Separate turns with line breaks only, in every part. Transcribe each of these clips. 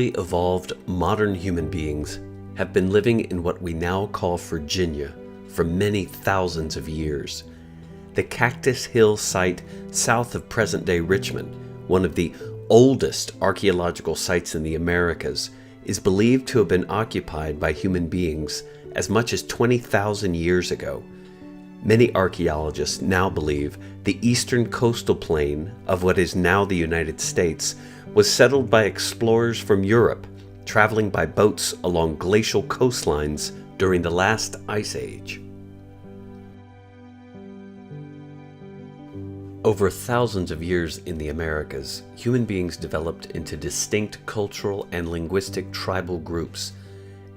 fully evolved modern human beings have been living in what we now call Virginia for many thousands of years. The Cactus Hill site south of present-day Richmond, one of the oldest archaeological sites in the Americas, is believed to have been occupied by human beings as much as 20,000 years ago. Many archaeologists now believe the eastern coastal plain of what is now the United States was settled by explorers from Europe, traveling by boats along glacial coastlines during the last ice age. Over thousands of years in the Americas, human beings developed into distinct cultural and linguistic tribal groups.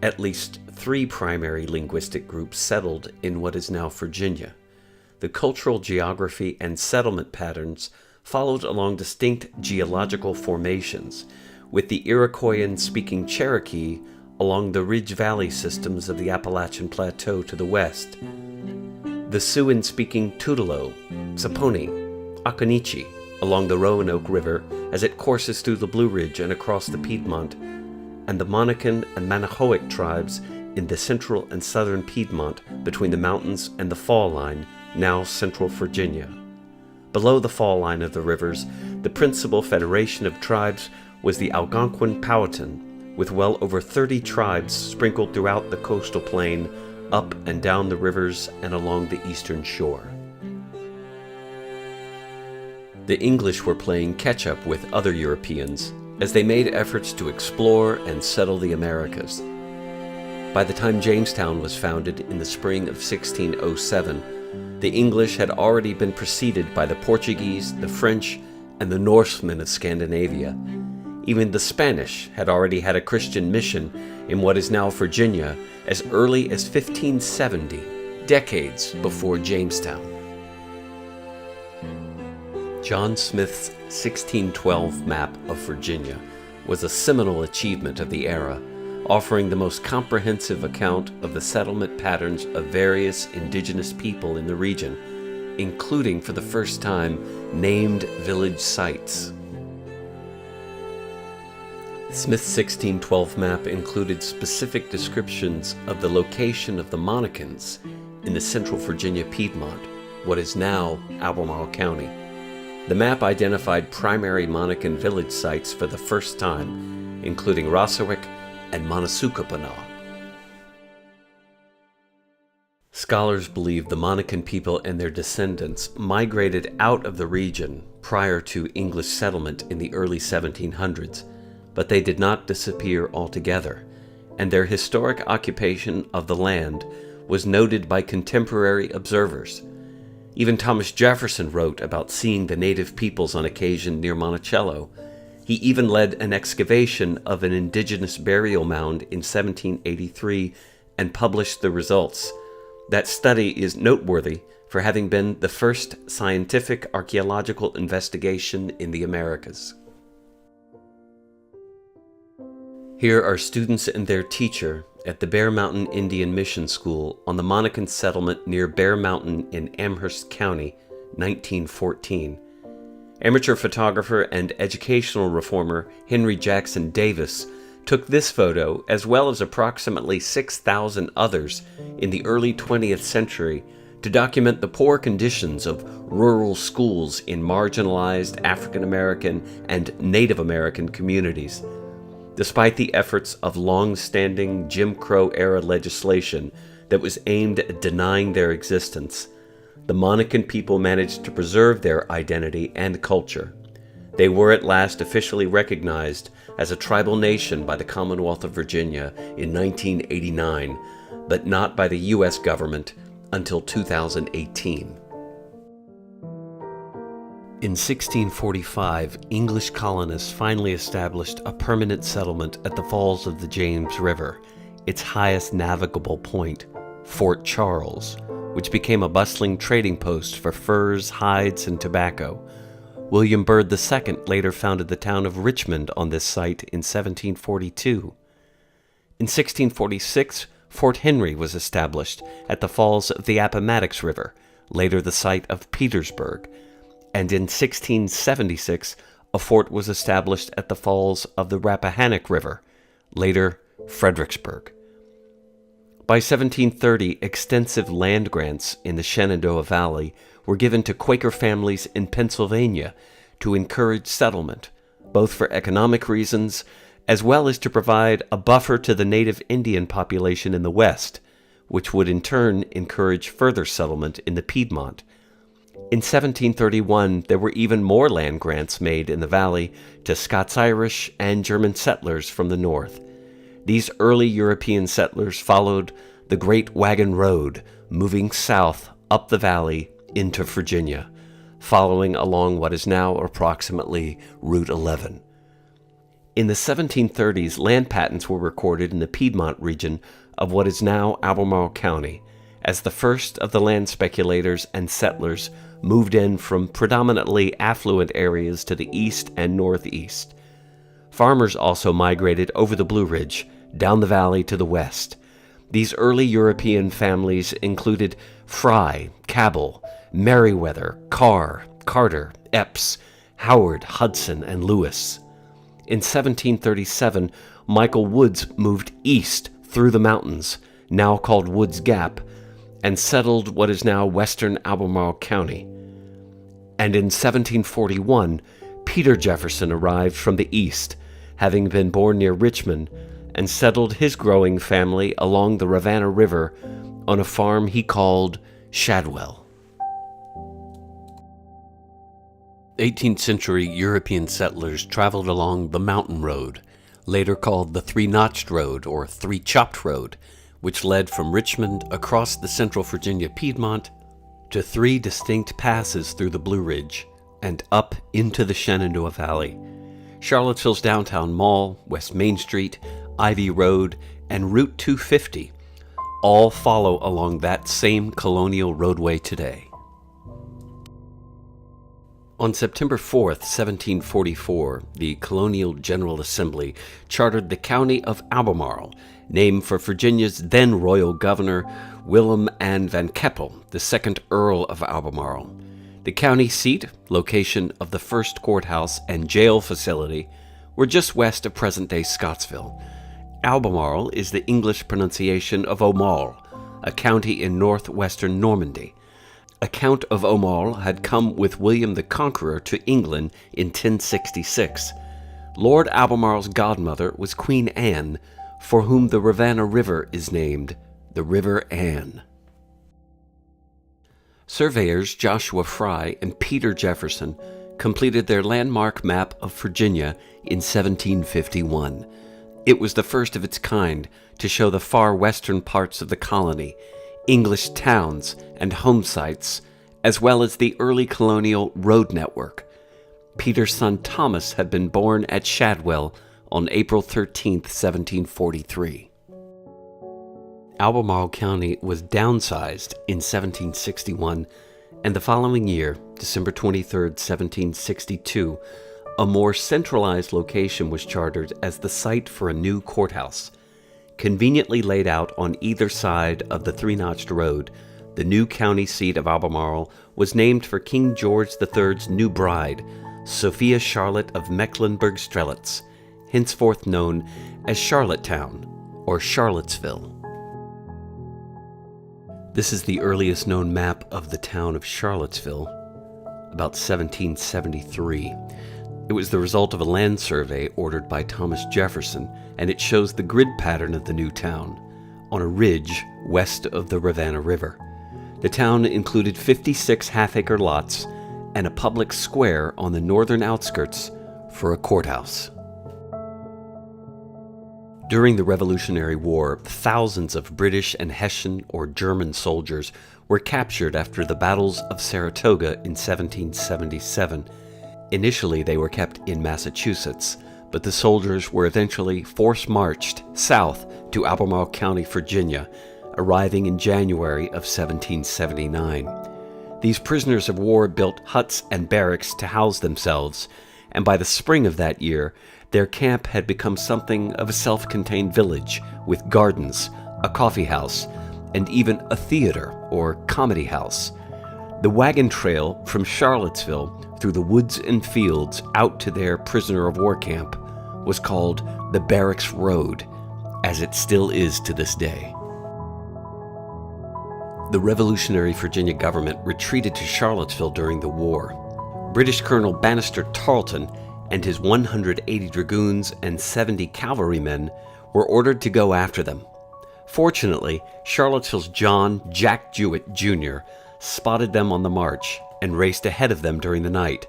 At least 3 primary linguistic groups settled in what is now Virginia. The cultural geography and settlement patterns followed along distinct geological formations, with the Iroquoian-speaking Cherokee along the Ridge Valley systems of the Appalachian Plateau to the west, the Siouan-speaking Tutelo, Saponi, Occaneechi along the Roanoke River as it courses through the Blue Ridge and across the Piedmont, and the Monacan and Manahoic tribes in the central and southern Piedmont between the mountains and the fall line, now central Virginia. Below the fall line of the rivers, the principal federation of tribes was the Algonquin Powhatan, with well over 30 tribes sprinkled throughout the coastal plain, up and down the rivers and along the eastern shore. The English were playing catch-up with other Europeans as they made efforts to explore and settle the Americas. By the time Jamestown was founded in the spring of 1607, the English had already been preceded by the Portuguese, the French, and the Norsemen of Scandinavia. Even the Spanish had already had a Christian mission in what is now Virginia as early as 1570, decades before Jamestown. John Smith's 1612 map of Virginia was a seminal achievement of the era, offering the most comprehensive account of the settlement patterns of various indigenous people in the region, including for the first time named village sites. Smith's 1612 map included specific descriptions of the location of the Monacans in the central Virginia Piedmont, what is now Albemarle County. The map identified primary Monacan village sites for the first time, including Rossawick and Montezuma. Scholars believe the Monacan people and their descendants migrated out of the region prior to English settlement in the early 1700s, but they did not disappear altogether, and their historic occupation of the land was noted by contemporary observers. Even Thomas Jefferson wrote about seeing the native peoples on occasion near Monticello. He even led an excavation of an indigenous burial mound in 1783 and published the results. That study is noteworthy for having been the first scientific archaeological investigation in the Americas. Here are students and their teacher at the Bear Mountain Indian Mission School on the Monacan settlement near Bear Mountain in Amherst County, 1914. Amateur photographer and educational reformer Henry Jackson Davis took this photo, as well as approximately 6,000 others in the early 20th century, to document the poor conditions of rural schools in marginalized African American and Native American communities. Despite the efforts of long-standing Jim Crow-era legislation that was aimed at denying their existence, the Monacan people managed to preserve their identity and culture. They were at last officially recognized as a tribal nation by the Commonwealth of Virginia in 1989, but not by the U.S. government until 2018. In 1645, English colonists finally established a permanent settlement at the falls of the James River, its highest navigable point, Fort Charles, which became a bustling trading post for furs, hides, and tobacco. William Byrd II later founded the town of Richmond on this site in 1742. In 1646, Fort Henry was established at the falls of the Appomattox River, later the site of Petersburg, and in 1676, a fort was established at the falls of the Rappahannock River, later Fredericksburg. By 1730, extensive land grants in the Shenandoah Valley were given to Quaker families in Pennsylvania to encourage settlement, both for economic reasons as well as to provide a buffer to the native Indian population in the West, which would in turn encourage further settlement in the Piedmont. In 1731, there were even more land grants made in the valley to Scots-Irish and German settlers from the north. These early European settlers followed the Great Wagon Road, moving south up the valley into Virginia, following along what is now approximately Route 11. In the 1730s, land patents were recorded in the Piedmont region of what is now Albemarle County, as the first of the land speculators and settlers moved in from predominantly affluent areas to the east and northeast. Farmers also migrated over the Blue Ridge, down the valley to the west. These early European families included Fry, Cabell, Meriwether, Carr, Carter, Epps, Howard, Hudson, and Lewis. In 1737, Michael Woods moved east through the mountains, now called Woods Gap, and settled what is now western Albemarle County. And in 1741, Peter Jefferson arrived from the east, having been born near Richmond, and settled his growing family along the Ravenna River on a farm he called Shadwell. 18th century European settlers traveled along the Mountain Road, later called the Three-Notched Road or Three-Chopped Road, which led from Richmond across the central Virginia Piedmont to three distinct passes through the Blue Ridge and up into the Shenandoah Valley. Charlottesville's downtown mall, West Main Street, Ivy Road, and Route 250 all follow along that same colonial roadway today. On September 4th, 1744, the Colonial General Assembly chartered the County of Albemarle, named for Virginia's then royal governor, Willem and Van Keppel, the second Earl of Albemarle. The county seat, location of the first courthouse and jail facility, were just west of present-day Scottsville. Albemarle is the English pronunciation of Aumale, a county in northwestern Normandy. A Count of Aumale had come with William the Conqueror to England in 1066. Lord Albemarle's godmother was Queen Anne, for whom the Ravenna River is named, the River Anne. Surveyors Joshua Fry and Peter Jefferson completed their landmark map of Virginia in 1751. It was the first of its kind to show the far western parts of the colony, English towns and home sites, as well as the early colonial road network. Peter's son Thomas had been born at Shadwell on April 13, 1743. Albemarle County was downsized in 1761, and the following year, December 23, 1762, a more centralized location was chartered as the site for a new courthouse. Conveniently laid out on either side of the Three-Notched Road, the new county seat of Albemarle was named for King George III's new bride, Sophia Charlotte of Mecklenburg-Strelitz, henceforth known as Charlottetown or Charlottesville. This is the earliest known map of the town of Charlottesville, about 1773. It was the result of a land survey ordered by Thomas Jefferson, and it shows the grid pattern of the new town on a ridge west of the Ravenna River. The town included 56 half-acre lots and a public square on the northern outskirts for a courthouse. During the Revolutionary War, thousands of British and Hessian or German soldiers were captured after the battles of Saratoga in 1777. Initially, they were kept in Massachusetts, but the soldiers were eventually force-marched south to Albemarle County, Virginia, arriving in January of 1779. These prisoners of war built huts and barracks to house themselves, and by the spring of that year, their camp had become something of a self-contained village with gardens, a coffee house, and even a theater or comedy house. The wagon trail from Charlottesville through the woods and fields out to their prisoner of war camp was called the Barracks Road, as it still is to this day. The Revolutionary Virginia government retreated to Charlottesville during the war. British Colonel Bannister Tarleton and his 180 dragoons and 70 cavalrymen were ordered to go after them. Fortunately, Charlottesville's John "Jack" Jewett Jr. spotted them on the march and raced ahead of them during the night.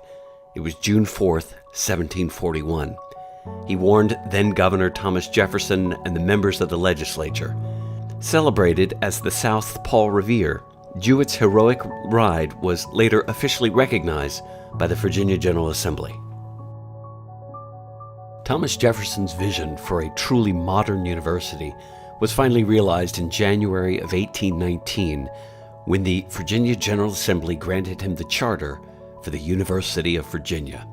It was June 4th, 1741. He warned then-Governor Thomas Jefferson and the members of the legislature. Celebrated as the South Paul Revere, Jewett's heroic ride was later officially recognized by the Virginia General Assembly. Thomas Jefferson's vision for a truly modern university was finally realized in January of 1819 when the Virginia General Assembly granted him the charter for the University of Virginia.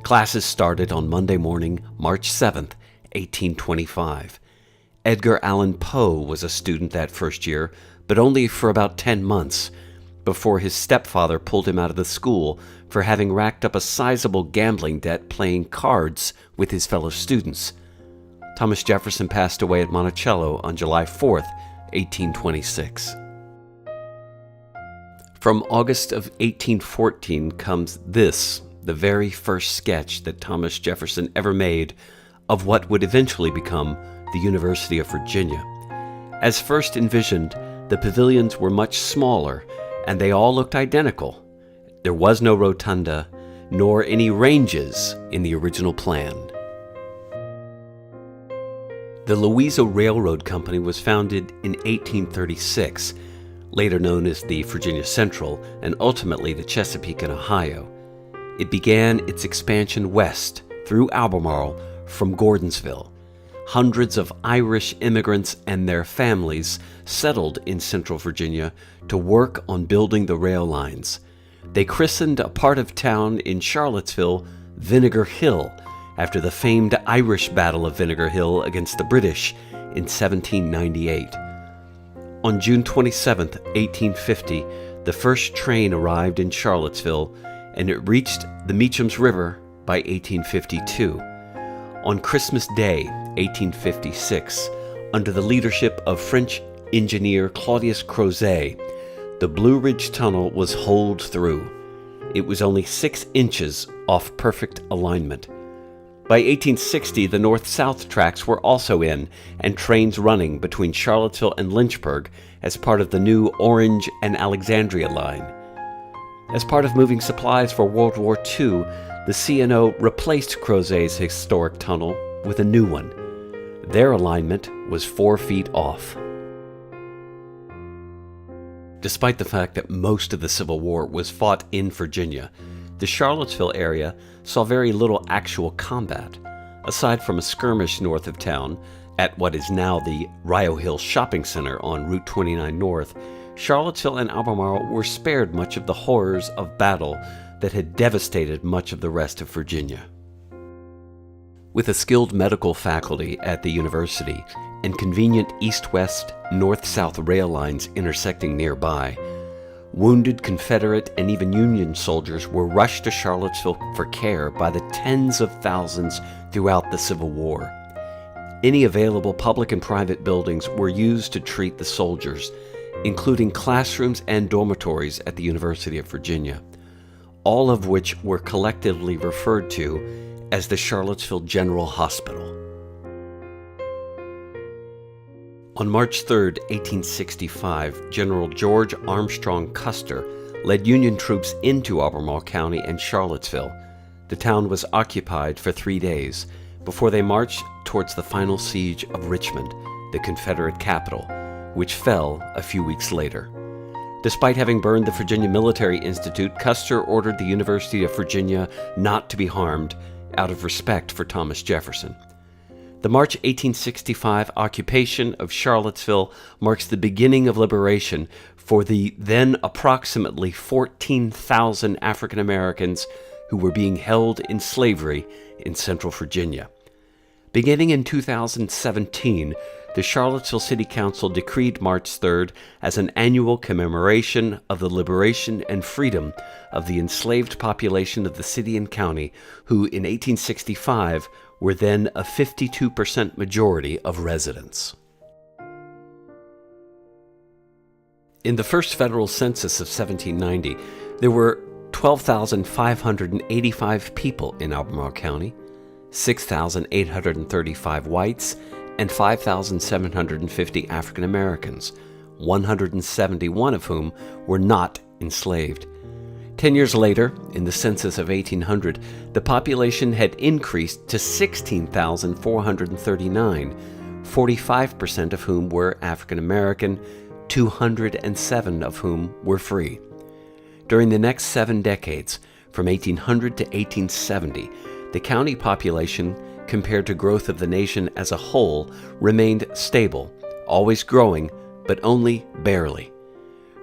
Classes started on Monday morning, March 7, 1825. Edgar Allan Poe was a student that first year, but only for about 10 months, before his stepfather pulled him out of the school for having racked up a sizable gambling debt playing cards with his fellow students. Thomas Jefferson passed away at Monticello on July 4, 1826. From August of 1814 comes this, the very first sketch that Thomas Jefferson ever made of what would eventually become the University of Virginia. As first envisioned, the pavilions were much smaller, and they all looked identical. There was no rotunda, nor any ranges in the original plan. The Louisa Railroad Company was founded in 1836, later known as the Virginia Central, and ultimately the Chesapeake and Ohio. It began its expansion west through Albemarle from Gordonsville. Hundreds of Irish immigrants and their families settled in Central Virginia to work on building the rail lines. They christened a part of town in Charlottesville Vinegar Hill, after the famed Irish Battle of Vinegar Hill against the British in 1798. On June 27, 1850, the first train arrived in Charlottesville, and it reached the Meacham's River by 1852. On Christmas Day, 1856, under the leadership of French engineer Claudius Crozet, the Blue Ridge Tunnel was holed through. It was only 6 inches off perfect alignment. By 1860, the north-south tracks were also in, and trains running between Charlottesville and Lynchburg as part of the new Orange and Alexandria line. As part of moving supplies for World War II, the C&O replaced Crozet's historic tunnel with a new one. Their alignment was 4 feet off. Despite the fact that most of the Civil War was fought in Virginia, the Charlottesville area saw very little actual combat. Aside from a skirmish north of town, at what is now the Rio Hill Shopping Center on Route 29 North, Charlottesville and Albemarle were spared much of the horrors of battle that had devastated much of the rest of Virginia. With a skilled medical faculty at the university and convenient east-west, north-south rail lines intersecting nearby, wounded Confederate and even Union soldiers were rushed to Charlottesville for care by the tens of thousands throughout the Civil War. Any available public and private buildings were used to treat the soldiers, including classrooms and dormitories at the University of Virginia, all of which were collectively referred to as the Charlottesville General Hospital. On March 3, 1865, General George Armstrong Custer led Union troops into Albemarle County and Charlottesville. The town was occupied for 3 days before they marched towards the final siege of Richmond, the Confederate capital, which fell a few weeks later. Despite having burned the Virginia Military Institute, Custer ordered the University of Virginia not to be harmed out of respect for Thomas Jefferson. The March 1865 occupation of Charlottesville marks the beginning of liberation for the then approximately 14,000 African Americans who were being held in slavery in Central Virginia. Beginning in 2017, the Charlottesville City Council decreed March 3rd as an annual commemoration of the liberation and freedom of the enslaved population of the city and county, who in 1865 were then a 52% majority of residents. In the first federal census of 1790, there were 12,585 people in Albemarle County, 6,835 whites, and 5,750 African Americans, 171 of whom were not enslaved. 10 years later, in the census of 1800, the population had increased to 16,439, 45% of whom were African American, 207 of whom were free. During the next 7 decades, from 1800 to 1870, the county population, compared to growth of the nation as a whole, remained stable, always growing, but only barely.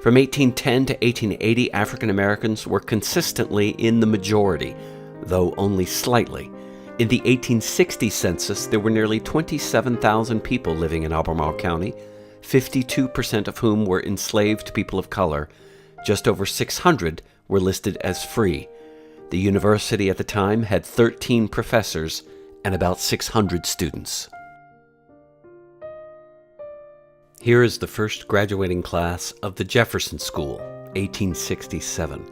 From 1810 to 1880, African Americans were consistently in the majority, though only slightly. In the 1860 census, there were nearly 27,000 people living in Albemarle County, 52% of whom were enslaved people of color. Just over 600 were listed as free. The university at the time had 13 professors and about 600 students. Here is the first graduating class of the Jefferson School, 1867.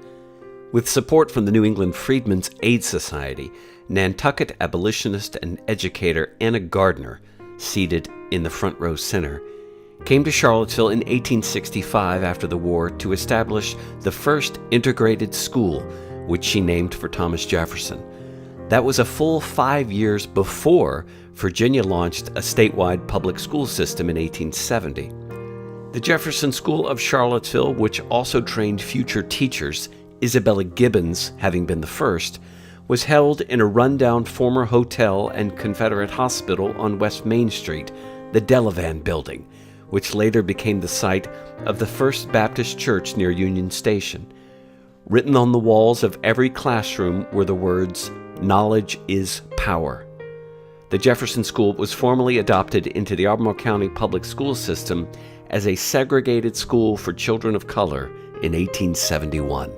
With support from the New England Freedmen's Aid Society, Nantucket abolitionist and educator Anna Gardner, seated in the front row center, came to Charlottesville in 1865 after the war to establish the first integrated school, which she named for Thomas Jefferson. That was a full 5 years before Virginia launched a statewide public school system in 1870. The Jefferson School of Charlottesville, which also trained future teachers, Isabella Gibbons having been the first, was held in a rundown former hotel and Confederate hospital on West Main Street, the Delavan Building, which later became the site of the First Baptist Church near Union Station. Written on the walls of every classroom were the words, "Knowledge is power." The Jefferson School was formally adopted into the Albemarle County public school system as a segregated school for children of color in 1871.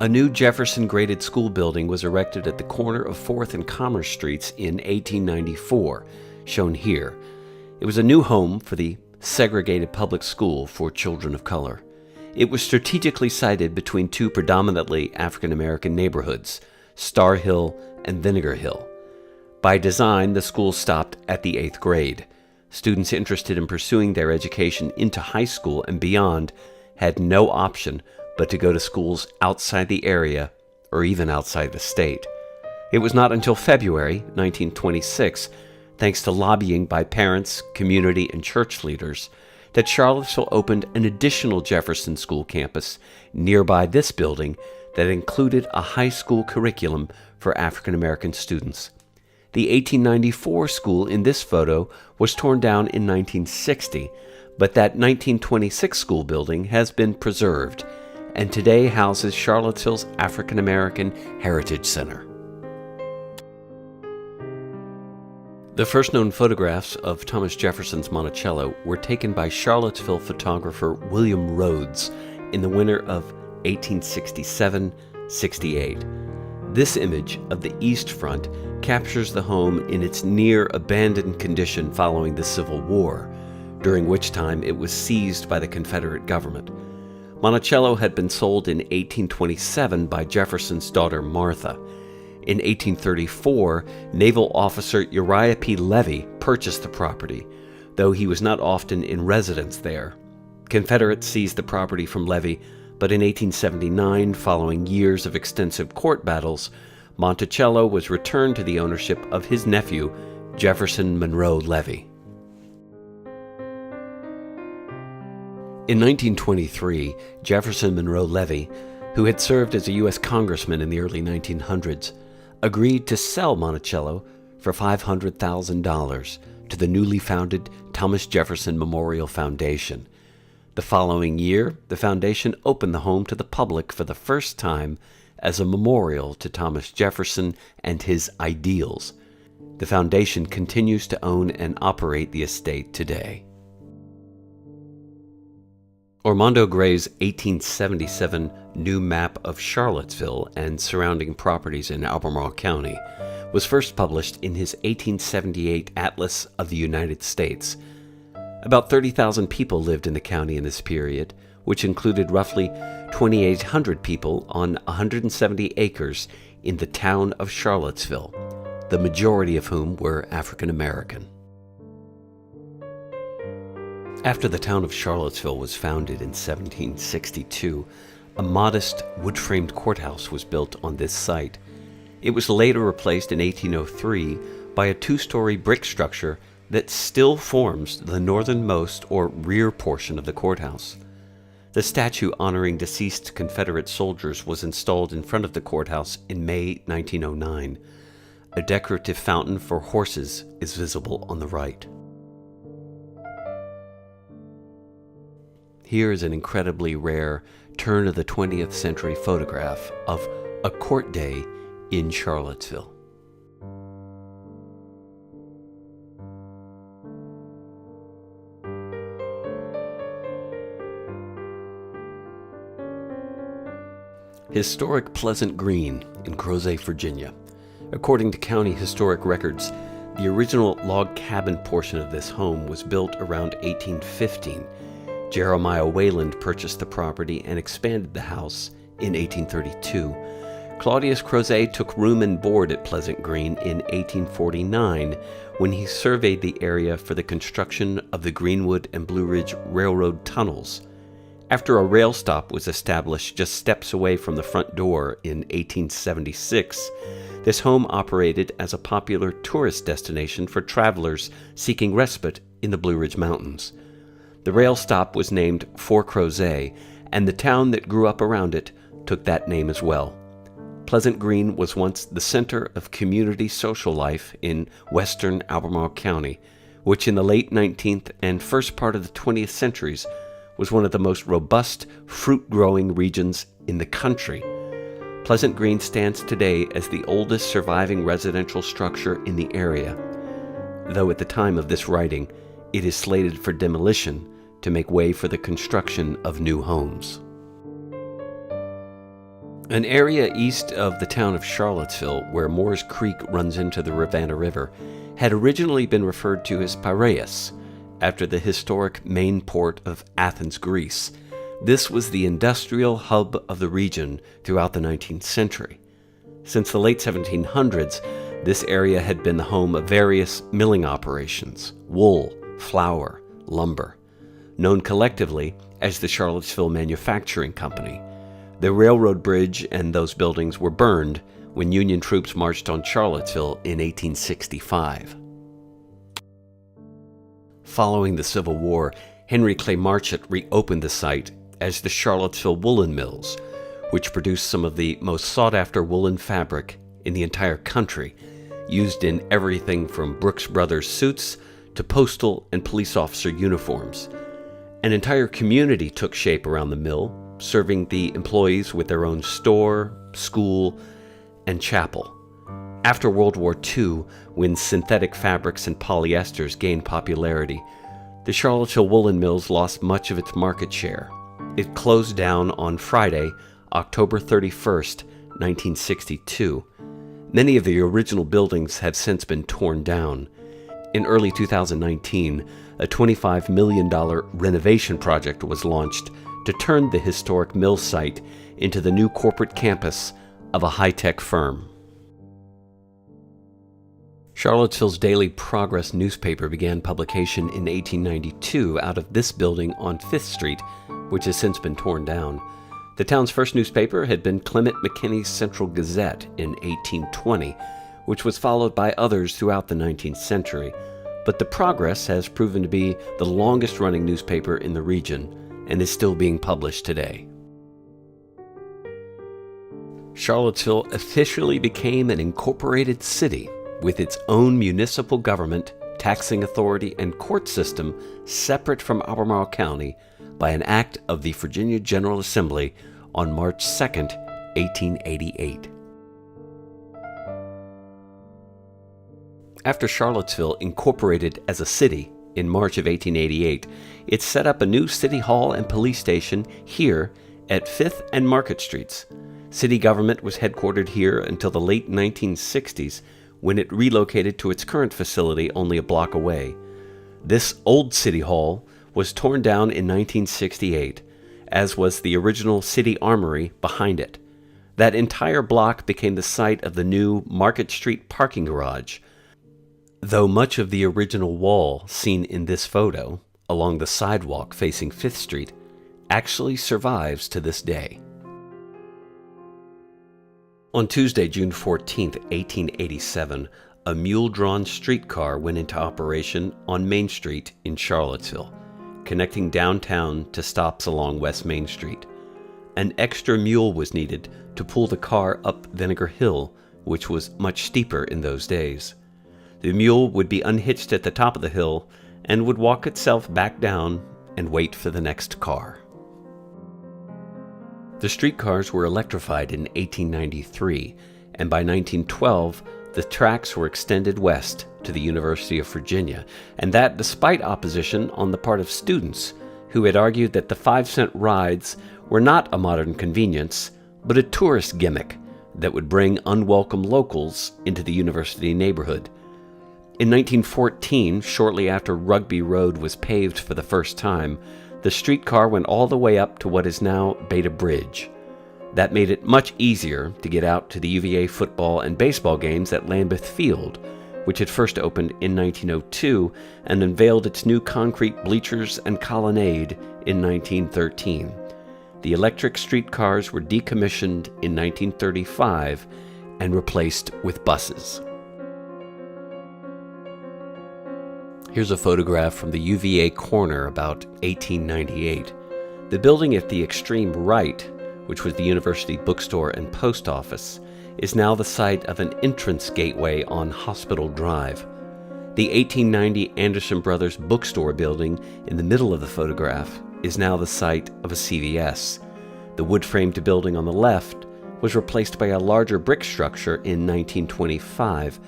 A new Jefferson-graded school building was erected at the corner of 4th and Commerce Streets in 1894, shown here. It was a new home for the segregated public school for children of color. It was strategically sited between two predominantly African American neighborhoods, Star Hill and Vinegar Hill. By design, the school stopped at the 8th grade. Students interested in pursuing their education into high school and beyond had no option but to go to schools outside the area or even outside the state. It was not until February 1926, thanks to lobbying by parents, community, and church leaders, that Charlottesville opened an additional Jefferson School campus nearby this building that included a high school curriculum for African American students. The 1894 school in this photo was torn down in 1960, but that 1926 school building has been preserved and today houses Charlottesville's African American Heritage Center. The first known photographs of Thomas Jefferson's Monticello were taken by Charlottesville photographer William Rhodes in the winter of 1867-68. This image of the east front captures the home in its near-abandoned condition following the Civil War, during which time it was seized by the Confederate government. Monticello had been sold in 1827 by Jefferson's daughter Martha. In 1834, naval officer Uriah P. Levy purchased the property, though he was not often in residence there. Confederates seized the property from Levy, but in 1879, following years of extensive court battles, Monticello was returned to the ownership of his nephew, Jefferson Monroe Levy. In 1923, Jefferson Monroe Levy, who had served as a U.S. congressman in the early 1900s, agreed to sell Monticello for $500,000 to the newly founded Thomas Jefferson Memorial Foundation. The following year, the foundation opened the home to the public for the first time as a memorial to Thomas Jefferson and his ideals. The foundation continues to own and operate the estate today. Armando Gray's 1877 new map of Charlottesville and surrounding properties in Albemarle County was first published in his 1878 Atlas of the United States. About 30,000 people lived in the county in this period, which included roughly 2,800 people on 170 acres in the town of Charlottesville, the majority of whom were African American. After the town of Charlottesville was founded in 1762, a modest wood-framed courthouse was built on this site. It was later replaced in 1803 by a two-story brick structure that still forms the northernmost or rear portion of the courthouse. The statue honoring deceased Confederate soldiers was installed in front of the courthouse in May 1909. A decorative fountain for horses is visible on the right. Here is an incredibly rare turn of the 20th century photograph of a court day in Charlottesville. Historic Pleasant Green in Crozet, Virginia. According to county historic records, the original log cabin portion of this home was built around 1815. Jeremiah Wayland purchased the property and expanded the house in 1832. Claudius Crozet took room and board at Pleasant Green in 1849 when he surveyed the area for the construction of the Greenwood and Blue Ridge Railroad tunnels. After a rail stop was established just steps away from the front door in 1876, this home operated as a popular tourist destination for travelers seeking respite in the Blue Ridge Mountains. The rail stop was named for Crozet, and the town that grew up around it took that name as well. Pleasant Green was once the center of community social life in western Albemarle County, which in the late 19th and first part of the 20th centuries was one of the most robust fruit-growing regions in the country. Pleasant Green stands today as the oldest surviving residential structure in the area, though at the time of this writing, it is slated for demolition to make way for the construction of new homes. An area east of the town of Charlottesville, where Moores Creek runs into the Ravenna River, had originally been referred to as Piraeus, after the historic main port of Athens, Greece. This was the industrial hub of the region throughout the 19th century. Since the late 1700s, this area had been the home of various milling operations: wool, flour, lumber, known collectively as the Charlottesville Manufacturing Company. The railroad bridge and those buildings were burned when Union troops marched on Charlottesville in 1865. Following the Civil War, Henry Clay Marchant reopened the site as the Charlottesville Woolen Mills, which produced some of the most sought-after woolen fabric in the entire country, used in everything from Brooks Brothers suits to postal and police officer uniforms. An entire community took shape around the mill, serving the employees with their own store, school, and chapel. After World War II, when synthetic fabrics and polyesters gained popularity, the Charlottesville Woolen Mills lost much of its market share. It closed down on Friday, October 31st, 1962. Many of the original buildings have since been torn down. In early 2019, a $25 million renovation project was launched to turn the historic mill site into the new corporate campus of a high-tech firm. Charlottesville's Daily Progress newspaper began publication in 1892 out of this building on 5th Street, which has since been torn down. The town's first newspaper had been Clement McKinney's Central Gazette in 1820, which was followed by others throughout the 19th century. But the Progress has proven to be the longest-running newspaper in the region and is still being published today. Charlottesville officially became an incorporated city with its own municipal government, taxing authority, and court system separate from Albemarle County by an act of the Virginia General Assembly on March 2, 1888. After Charlottesville incorporated as a city in March of 1888, it set up a new city hall and police station here at 5th and Market Streets. City government was headquartered here until the late 1960s, when it relocated to its current facility only a block away. This old city hall was torn down in 1968, as was the original city armory behind it. That entire block became the site of the new Market Street parking garage, though much of the original wall seen in this photo, along the sidewalk facing 5th Street, actually survives to this day. On Tuesday, June 14, 1887, a mule-drawn streetcar went into operation on Main Street in Charlottesville, connecting downtown to stops along West Main Street. An extra mule was needed to pull the car up Vinegar Hill, which was much steeper in those days. The mule would be unhitched at the top of the hill and would walk itself back down and wait for the next car. The streetcars were electrified in 1893, and by 1912, the tracks were extended west to the University of Virginia, and that despite opposition on the part of students who had argued that the 5-cent rides were not a modern convenience, but a tourist gimmick that would bring unwelcome locals into the university neighborhood. In 1914, shortly after Rugby Road was paved for the first time, the streetcar went all the way up to what is now Beta Bridge. That made it much easier to get out to the UVA football and baseball games at Lambeth Field, which had first opened in 1902 and unveiled its new concrete bleachers and colonnade in 1913. The electric streetcars were decommissioned in 1935 and replaced with buses. Here's a photograph from the UVA corner about 1898. The building at the extreme right, which was the university bookstore and post office, is now the site of an entrance gateway on Hospital Drive. The 1890 Anderson Brothers bookstore building in the middle of the photograph is now the site of a CVS. The wood-framed building on the left was replaced by a larger brick structure in 1925,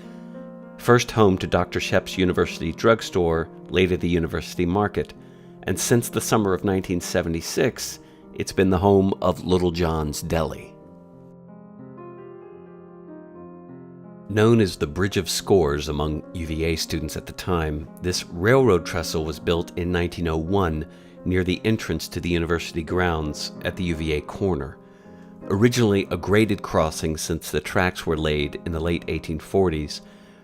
first home to Dr. Shep's University Drugstore, later the University Market, and since the summer of 1976, it's been the home of Little John's Deli. Known as the Bridge of Scores among UVA students at the time, this railroad trestle was built in 1901 near the entrance to the university grounds at the UVA corner. Originally a graded crossing since the tracks were laid in the late 1840s,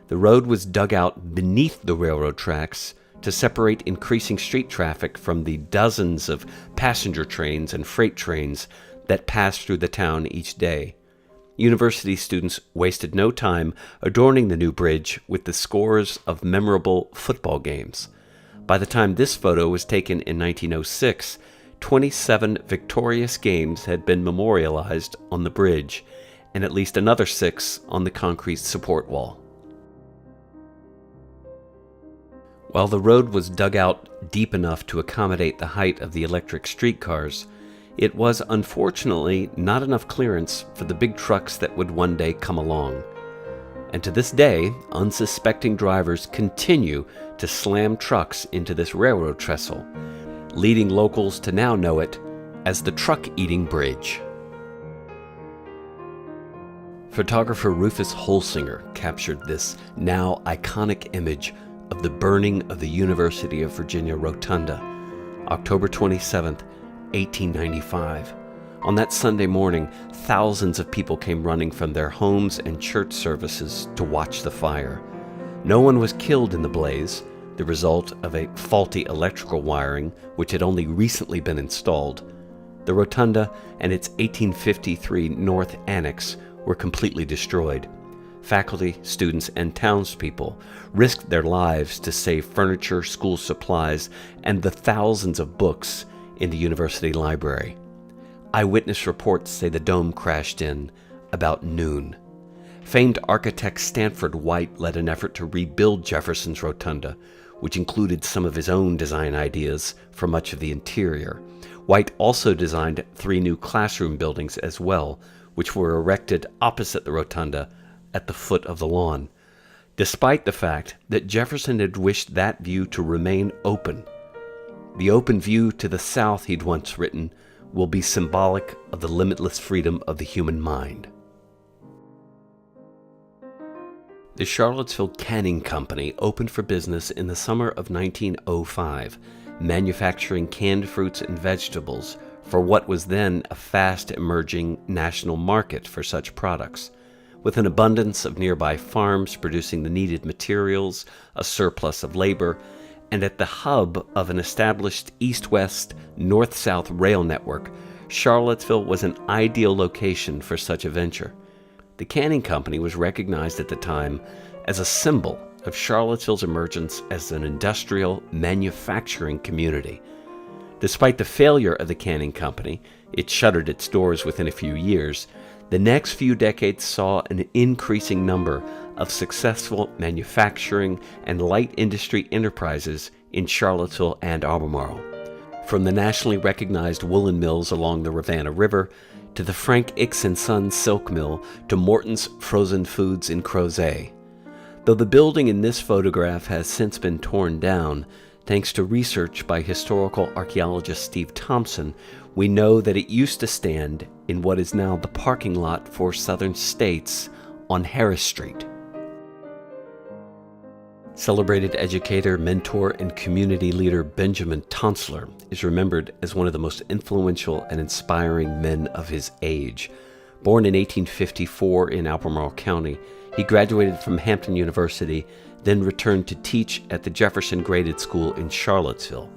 the road was dug out beneath the railroad tracks to separate increasing street traffic from the dozens of passenger trains and freight trains that passed through the town each day. University students wasted no time adorning the new bridge with the scores of memorable football games. By the time this photo was taken in 1906, 27 victorious games had been memorialized on the bridge, and at least another 6 on the concrete support wall. While the road was dug out deep enough to accommodate the height of the electric streetcars, it was unfortunately not enough clearance for the big trucks that would one day come along. And to this day, unsuspecting drivers continue to slam trucks into this railroad trestle, leading locals to now know it as the Truck-Eating Bridge. Photographer Rufus Holsinger captured this now iconic image of the burning of the University of Virginia Rotunda, October 27, 1895. On that Sunday morning, thousands of people came running from their homes and church services to watch the fire. No one was killed in the blaze, the result of a faulty electrical wiring which had only recently been installed. The rotunda and its 1853 North Annex were completely destroyed. Faculty, students, and townspeople risked their lives to save furniture, school supplies, and the thousands of books in the university library. Eyewitness reports say the dome crashed in about noon. Famed architect Stanford White led an effort to rebuild Jefferson's Rotunda, which included some of his own design ideas for much of the interior. White also designed 3 new classroom buildings as well, which were erected opposite the rotunda at the foot of the lawn, despite the fact that Jefferson had wished that view to remain open. The open view to the south, he'd once written, will be symbolic of the limitless freedom of the human mind. The Charlottesville Canning Company opened for business in the summer of 1905, manufacturing canned fruits and vegetables for what was then a fast-emerging national market for such products. With an abundance of nearby farms producing the needed materials, a surplus of labor, and at the hub of an established east-west, north-south rail network, Charlottesville was an ideal location for such a venture. The Canning Company was recognized at the time as a symbol of Charlottesville's emergence as an industrial manufacturing community. Despite the failure of the Canning Company, it shuttered its doors within a few years. The next few decades saw an increasing number of successful manufacturing and light industry enterprises in Charlottesville and Albemarle. From the nationally recognized woolen mills along the Rivanna River, to the Frank Ix & Sons silk mill, to Morton's frozen foods in Crozet. Though the building in this photograph has since been torn down, thanks to research by historical archaeologist Steve Thompson, we know that it used to stand in what is now the parking lot for Southern States on Harris Street. Celebrated educator, mentor, and community leader Benjamin Tonsler is remembered as one of the most influential and inspiring men of his age. Born in 1854 in Albemarle County, he graduated from Hampton University, then returned to teach at the Jefferson Graded School in Charlottesville.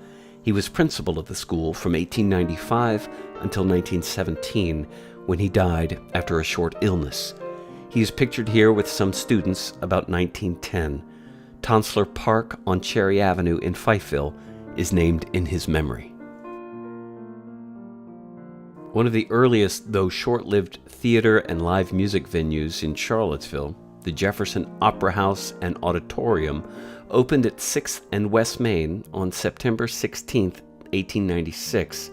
He was principal of the school from 1895 until 1917, when he died after a short illness. He is pictured here with some students about 1910. Tonsler Park on Cherry Avenue in Fifeville is named in his memory. One of the earliest, though short-lived, theater and live music venues in Charlottesville, the Jefferson Opera House and Auditorium, opened at 6th and West Main on September 16, 1896,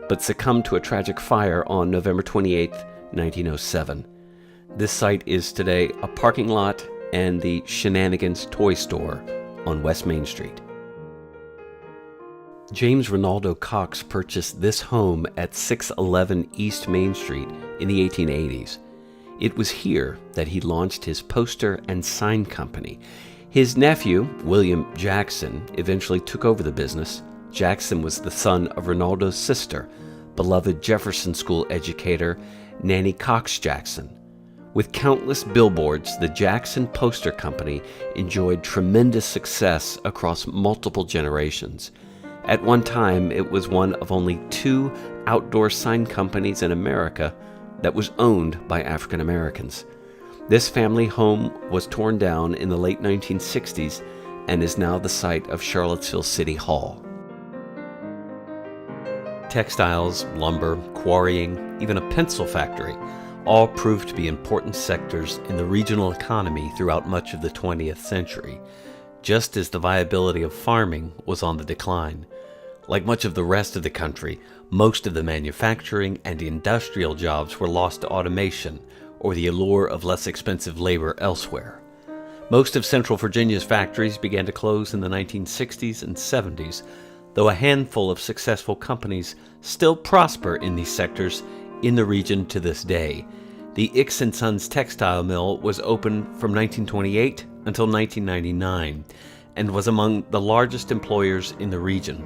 but succumbed to a tragic fire on November 28, 1907. This site is today a parking lot and the Shenanigans Toy Store on West Main Street. James Ronaldo Cox purchased this home at 611 East Main Street in the 1880s. It was here that he launched his poster and sign company. His nephew, William Jackson, eventually took over the business. Jackson was the son of Ronaldo's sister, beloved Jefferson School educator Nanny Cox Jackson. With countless billboards, the Jackson Poster Company enjoyed tremendous success across multiple generations. At one time, it was one of only 2 outdoor sign companies in America that was owned by African Americans. This family home was torn down in the late 1960s and is now the site of Charlottesville City Hall. Textiles, lumber, quarrying, even a pencil factory all proved to be important sectors in the regional economy throughout much of the 20th century, just as the viability of farming was on the decline. Like much of the rest of the country, most of the manufacturing and industrial jobs were lost to automation or the allure of less expensive labor elsewhere. Most of Central Virginia's factories began to close in the 1960s and 70s, though a handful of successful companies still prosper in these sectors in the region to this day. The Ix & Sons textile mill was open from 1928 until 1999 and was among the largest employers in the region.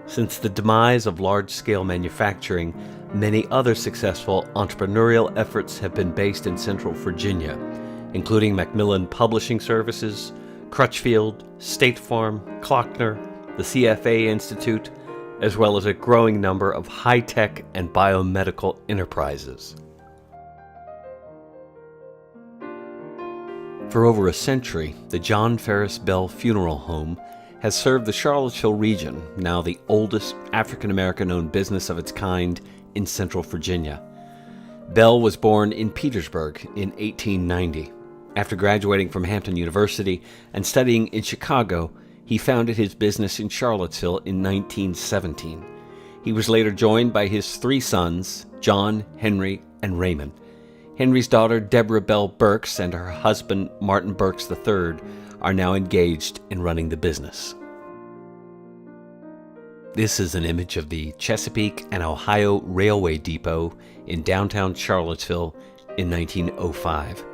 Since the demise of large-scale manufacturing, many other successful entrepreneurial efforts have been based in Central Virginia, including Macmillan Publishing Services, Crutchfield, State Farm, Klockner, the CFA Institute, as well as a growing number of high-tech and biomedical enterprises. For over a century, the John Ferris Bell Funeral Home has served the Charlottesville region, now the oldest African-American-owned business of its kind in Central Virginia. Bell was born in Petersburg in 1890. After graduating from Hampton University and studying in Chicago, he founded his business in Charlottesville in 1917. He was later joined by his 3 sons, John, Henry, and Raymond. Henry's daughter, Deborah Bell Burks, and her husband, Martin Burks III, are now engaged in running the business. This is an image of the Chesapeake and Ohio Railway Depot in downtown Charlottesville in 1905.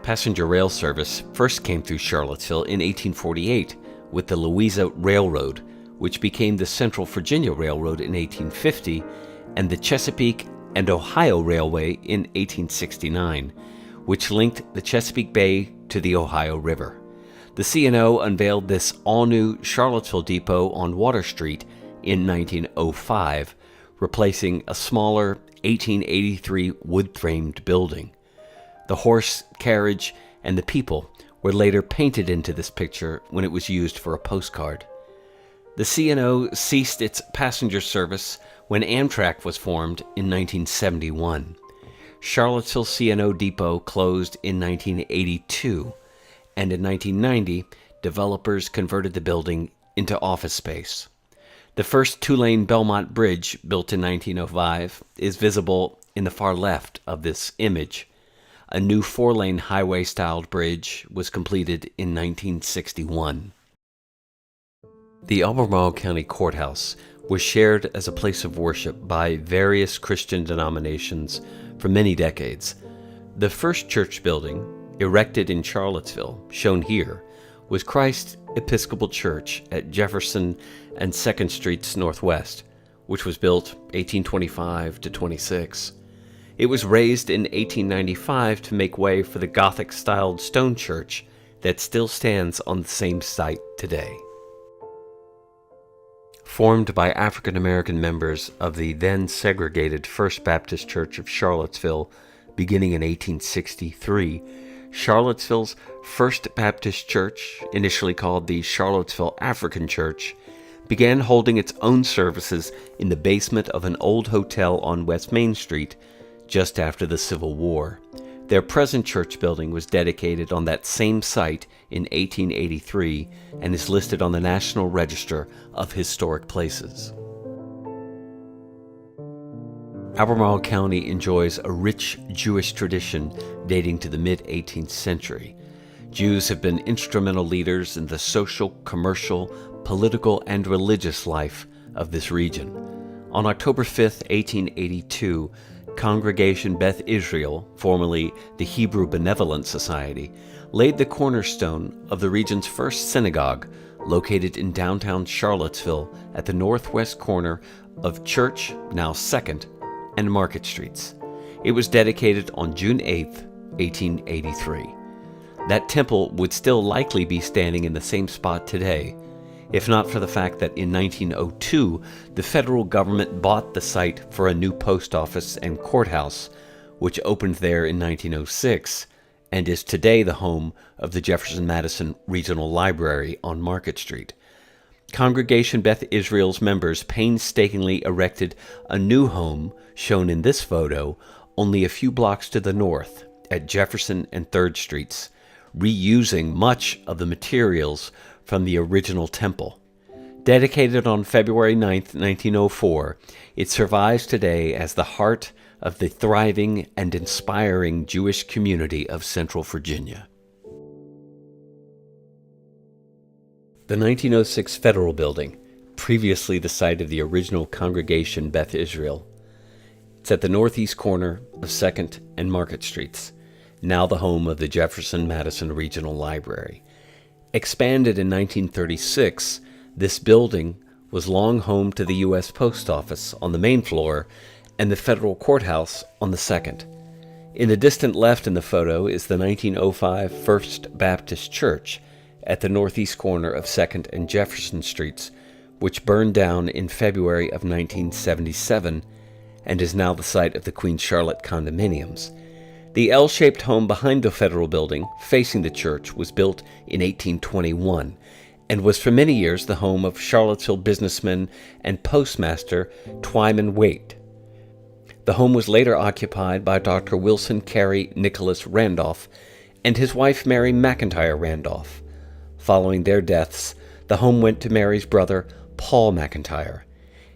Passenger rail service first came through Charlottesville in 1848 with the Louisa Railroad, which became the Central Virginia Railroad in 1850, and the Chesapeake and Ohio Railway in 1869, which linked the Chesapeake Bay to the Ohio River. The C&O unveiled this all-new Charlottesville depot on Water Street in 1905, replacing a smaller 1883 wood-framed building. The horse, carriage, and the people were later painted into this picture when it was used for a postcard. The C&O ceased its passenger service when Amtrak was formed in 1971. Charlottesville C&O Depot closed in 1982, and in 1990, developers converted the building into office space. The first two-lane Belmont Bridge, built in 1905, is visible in the far left of this image. A new four-lane highway-styled bridge was completed in 1961. The Albemarle County Courthouse was shared as a place of worship by various Christian denominations for many decades. The first church building, erected in Charlottesville, shown here, was Christ Episcopal Church at Jefferson and 2nd Streets Northwest, which was built 1825 to 26. It was raised in 1895 to make way for the Gothic-styled stone church that still stands on the same site today. Formed by African American members of the then segregated First Baptist Church of Charlottesville beginning in 1863, Charlottesville's First Baptist Church, initially called the Charlottesville African Church, began holding its own services in the basement of an old hotel on West Main Street just after the Civil War. Their present church building was dedicated on that same site in 1883 and is listed on the National Register of Historic Places. Albemarle County enjoys a rich Jewish tradition dating to the mid-18th century. Jews have been instrumental leaders in the social, commercial, political, and religious life of this region. On October 5, 1882, Congregation Beth Israel, formerly the Hebrew Benevolent Society, laid the cornerstone of the region's first synagogue, located in downtown Charlottesville at the northwest corner of Church, now 2nd, and Market Streets. It was dedicated on June 8, 1883. That temple would still likely be standing in the same spot today, if not for the fact that in 1902, the federal government bought the site for a new post office and courthouse, which opened there in 1906, and is today the home of the Jefferson-Madison Regional Library on Market Street. Congregation Beth Israel's members painstakingly erected a new home, shown in this photo, only a few blocks to the north, at Jefferson and 3rd Streets, reusing much of the materials from the original temple. Dedicated on February 9, 1904, it survives today as the heart of the thriving and inspiring Jewish community of Central Virginia. The 1906 Federal Building, previously the site of the original Congregation Beth Israel. It's at the northeast corner of 2nd and Market Streets, now the home of the Jefferson-Madison Regional Library. Expanded in 1936, this building was long home to the U.S. Post Office on the main floor and the federal courthouse on the 2nd. In the distant left in the photo is the 1905 First Baptist Church at the northeast corner of 2nd and Jefferson Streets, which burned down in February of 1977 and is now the site of the Queen Charlotte condominiums. The L-shaped home behind the federal building, facing the church, was built in 1821 and was for many years the home of Charlottesville businessman and postmaster Twyman Waite. The home was later occupied by Dr. Wilson Carey Nicholas Randolph and his wife Mary McIntyre Randolph. Following their deaths, the home went to Mary's brother, Paul McIntyre.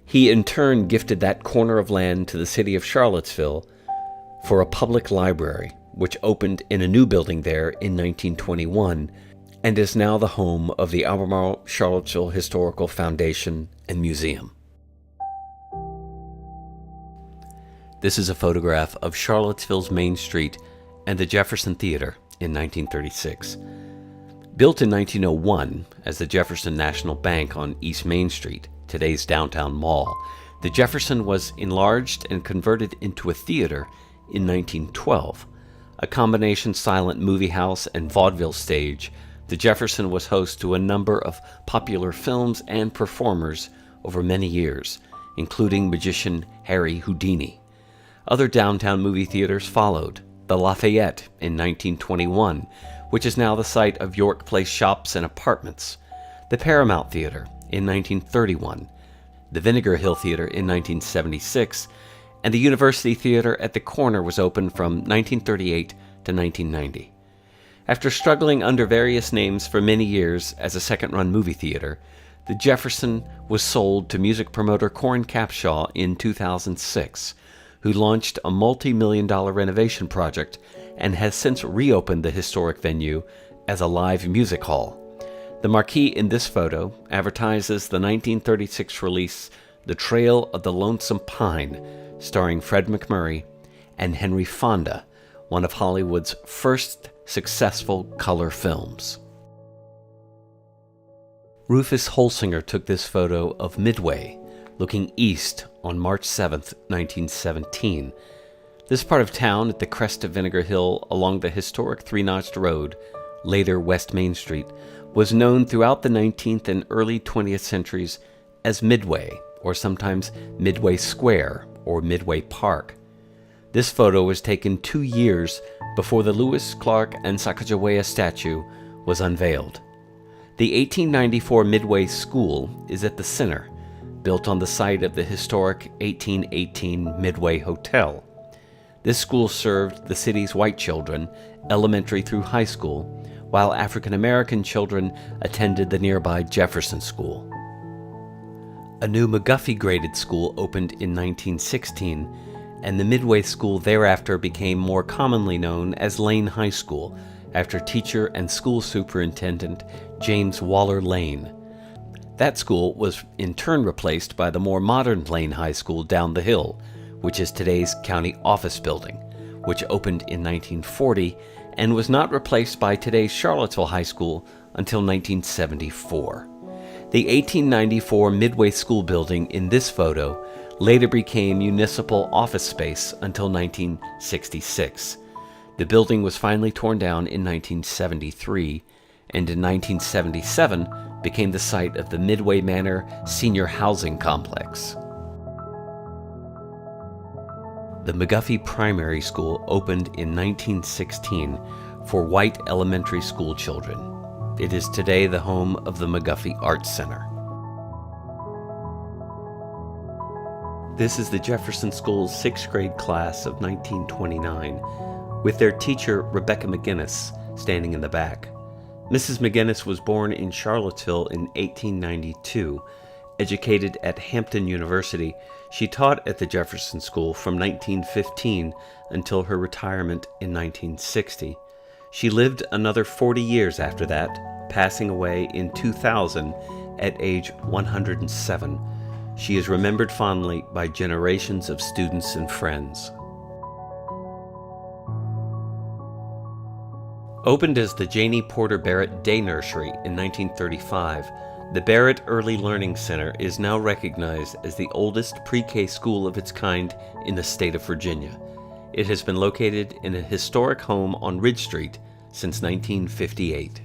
He in turn gifted that corner of land to the city of Charlottesville, for a public library, which opened in a new building there in 1921 and is now the home of the Albemarle Charlottesville Historical Foundation and Museum. This is a photograph of Charlottesville's Main Street and the Jefferson Theater in 1936. Built in 1901 as the Jefferson National Bank on East Main Street, today's downtown mall, the Jefferson was enlarged and converted into a theater in 1912. A combination silent movie house and vaudeville stage, the Jefferson was host to a number of popular films and performers over many years, including magician Harry Houdini. Other downtown movie theaters followed: the Lafayette in 1921, which is now the site of York Place Shops and Apartments, the Paramount Theater in 1931, the Vinegar Hill Theater in 1976, and the University Theater at the corner was opened from 1938 to 1990. After struggling under various names for many years as a second-run movie theater, the Jefferson was sold to music promoter Corin Capshaw in 2006, who launched a multi-million-dollar renovation project and has since reopened the historic venue as a live music hall. The marquee in this photo advertises the 1936 release The Trail of the Lonesome Pine, starring Fred MacMurray and Henry Fonda, one of Hollywood's first successful color films. Rufus Holsinger took this photo of Midway, looking east on March 7, 1917. This part of town at the crest of Vinegar Hill along the historic Three-Notched Road, later West Main Street, was known throughout the 19th and early 20th centuries as Midway, or sometimes Midway Square or Midway Park. This photo was taken 2 years before the Lewis, Clark, and Sacagawea statue was unveiled. The 1894 Midway School is at the center, built on the site of the historic 1818 Midway Hotel. This school served the city's white children, elementary through high school, while African American children attended the nearby Jefferson School. A new McGuffey-graded school opened in 1916, and the Midway School thereafter became more commonly known as Lane High School, after teacher and school superintendent James Waller Lane. That school was in turn replaced by the more modern Lane High School down the hill, which is today's county office building, which opened in 1940 and was not replaced by today's Charlottesville High School until 1974. The 1894 Midway School building in this photo later became municipal office space until 1966. The building was finally torn down in 1973, and in 1977 became the site of the Midway Manor Senior Housing Complex. The McGuffey Primary School opened in 1916 for white elementary school children. It is today the home of the McGuffey Arts Center. This is the Jefferson School's 6th grade class of 1929, with their teacher Rebecca McGinnis standing in the back. Mrs. McGinnis was born in Charlottesville in 1892. Educated at Hampton University, she taught at the Jefferson School from 1915 until her retirement in 1960. She lived another 40 years after that, passing away in 2000 at age 107. She is remembered fondly by generations of students and friends. Opened as the Janie Porter Barrett Day Nursery in 1935, the Barrett Early Learning Center is now recognized as the oldest pre-K school of its kind in the state of Virginia. It has been located in a historic home on Ridge Street since 1958.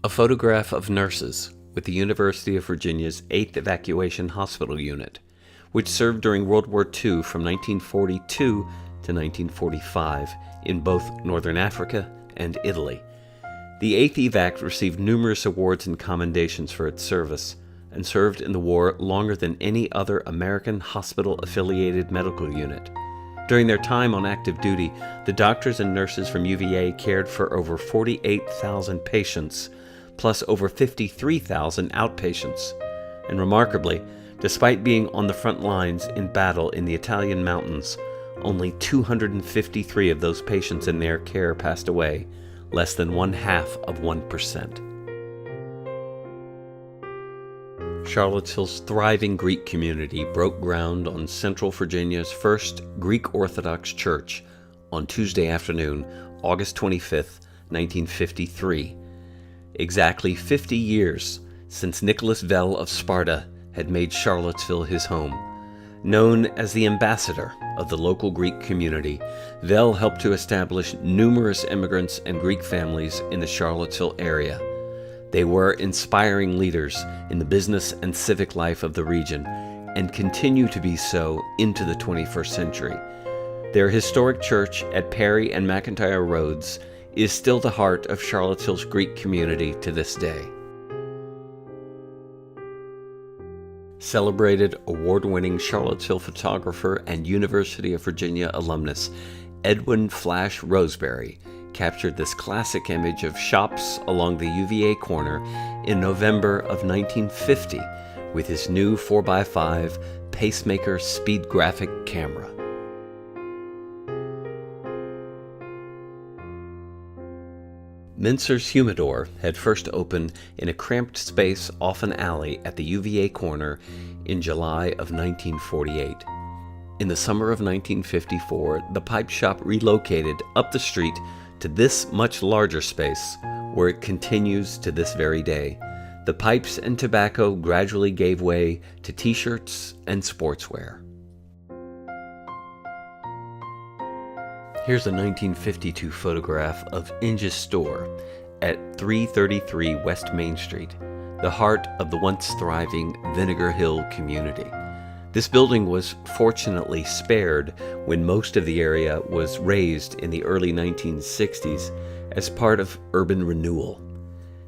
A photograph of nurses with the University of Virginia's 8th Evacuation Hospital Unit, which served during World War II from 1942 to 1945 in both Northern Africa and Italy. The 8th Evac received numerous awards and commendations for its service, and served in the war longer than any other American hospital-affiliated medical unit. During their time on active duty, the doctors and nurses from UVA cared for over 48,000 patients, plus over 53,000 outpatients. And remarkably, despite being on the front lines in battle in the Italian mountains, only 253 of those patients in their care passed away, less than 0.5%. Charlottesville's thriving Greek community broke ground on Central Virginia's first Greek Orthodox church on Tuesday afternoon, August 25, 1953. Exactly 50 years since Nicholas Vell of Sparta had made Charlottesville his home. Known as the ambassador of the local Greek community, Vell helped to establish numerous immigrants and Greek families in the Charlottesville area. They were inspiring leaders in the business and civic life of the region, and continue to be so into the 21st century. Their historic church at Perry and McIntyre Roads is still the heart of Charlottesville's Greek community to this day. Celebrated award-winning Charlottesville photographer and University of Virginia alumnus Edwin Flash Roseberry captured this classic image of shops along the UVA corner in November of 1950 with his new 4x5 Pacemaker speed graphic camera. Mincer's Humidor had first opened in a cramped space off an alley at the UVA corner in July of 1948. In the summer of 1954, the pipe shop relocated up the street to this much larger space, where it continues to this very day. The pipes and tobacco gradually gave way to t-shirts and sportswear. Here's a 1952 photograph of Inge's store at 333 West Main Street, the heart of the once thriving Vinegar Hill community. This building was fortunately spared when most of the area was razed in the early 1960s as part of urban renewal.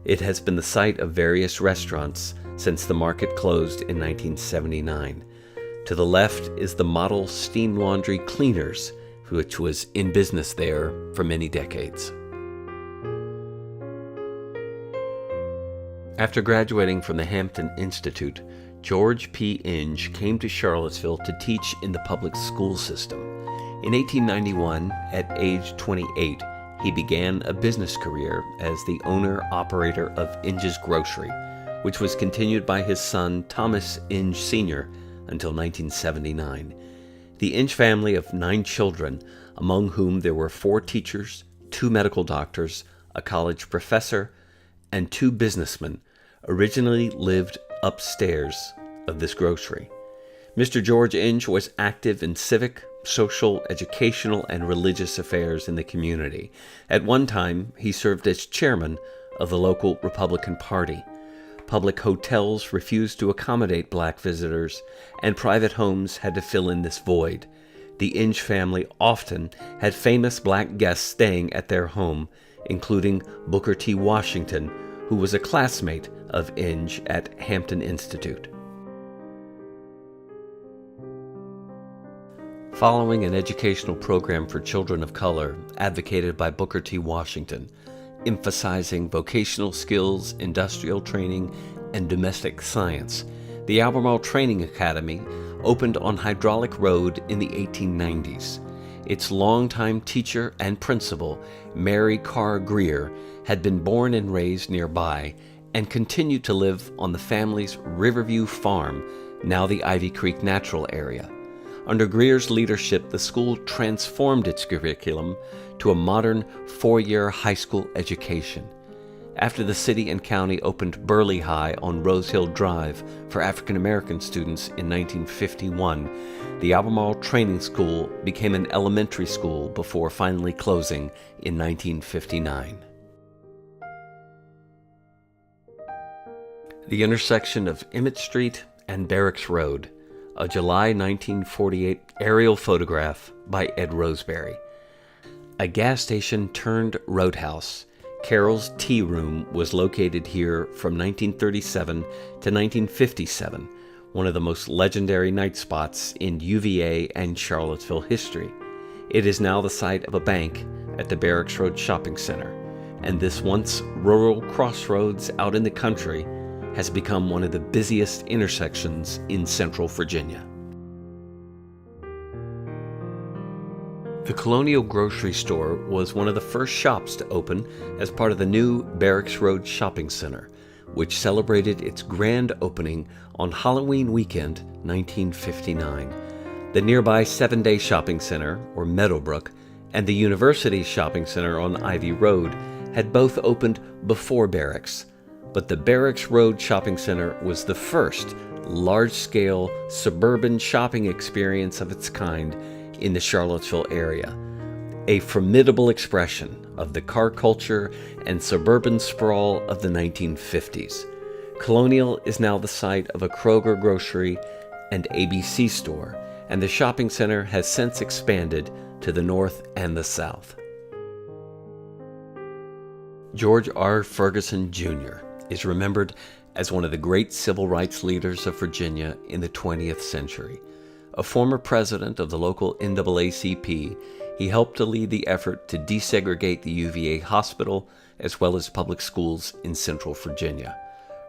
It has been the site of various restaurants since the market closed in 1979. To the left is the Model Steam Laundry Cleaners, which was in business there for many decades. After graduating from the Hampton Institute, George P. Inge came to Charlottesville to teach in the public school system. In 1891, at age 28, he began a business career as the owner-operator of Inge's Grocery, which was continued by his son Thomas Inge Sr. until 1979. The Inge family of 9 children, among whom there were 4 teachers, 2 medical doctors, a college professor, and 2 businessmen, originally lived upstairs of this grocery. Mr. George Inge was active in civic, social, educational, and religious affairs in the community. At one time, he served as chairman of the local Republican Party. Public hotels refused to accommodate black visitors, and private homes had to fill in this void. The Inge family often had famous black guests staying at their home, including Booker T. Washington, who was a classmate of Inge at Hampton Institute. Following an educational program for children of color advocated by Booker T. Washington, emphasizing vocational skills, industrial training, and domestic science, the Albemarle Training Academy opened on Hydraulic Road in the 1890s. Its longtime teacher and principal, Mary Carr Greer, had been born and raised nearby and continued to live on the family's Riverview farm, now the Ivy Creek Natural Area. Under Greer's leadership, the school transformed its curriculum to a modern 4-year high school education. After the city and county opened Burley High on Rose Hill Drive for African American students in 1951, the Albemarle Training School became an elementary school before finally closing in 1959. The intersection of Emmett Street and Barracks Road, a July 1948 aerial photograph by Ed Roseberry. A gas station turned roadhouse, Carroll's Tea Room, was located here from 1937 to 1957, one of the most legendary night spots in UVA and Charlottesville history. It is now the site of a bank at the Barracks Road Shopping Center. and this once rural crossroads out in the country has become one of the busiest intersections in Central Virginia. The Colonial Grocery Store was one of the first shops to open as part of the new Barracks Road Shopping Center, which celebrated its grand opening on Halloween weekend 1959. The nearby 7-Day Shopping Center, or Meadowbrook, and the University Shopping Center on Ivy Road had both opened before Barracks, but the Barracks Road Shopping Center was the first large-scale suburban shopping experience of its kind in the Charlottesville area, a formidable expression of the car culture and suburban sprawl of the 1950s. Colonial is now the site of a Kroger grocery and ABC store, and the shopping center has since expanded to the north and the south. George R. Ferguson, Jr. is remembered as one of the great civil rights leaders of Virginia in the 20th century. A former president of the local NAACP, he helped to lead the effort to desegregate the UVA hospital as well as public schools in Central Virginia.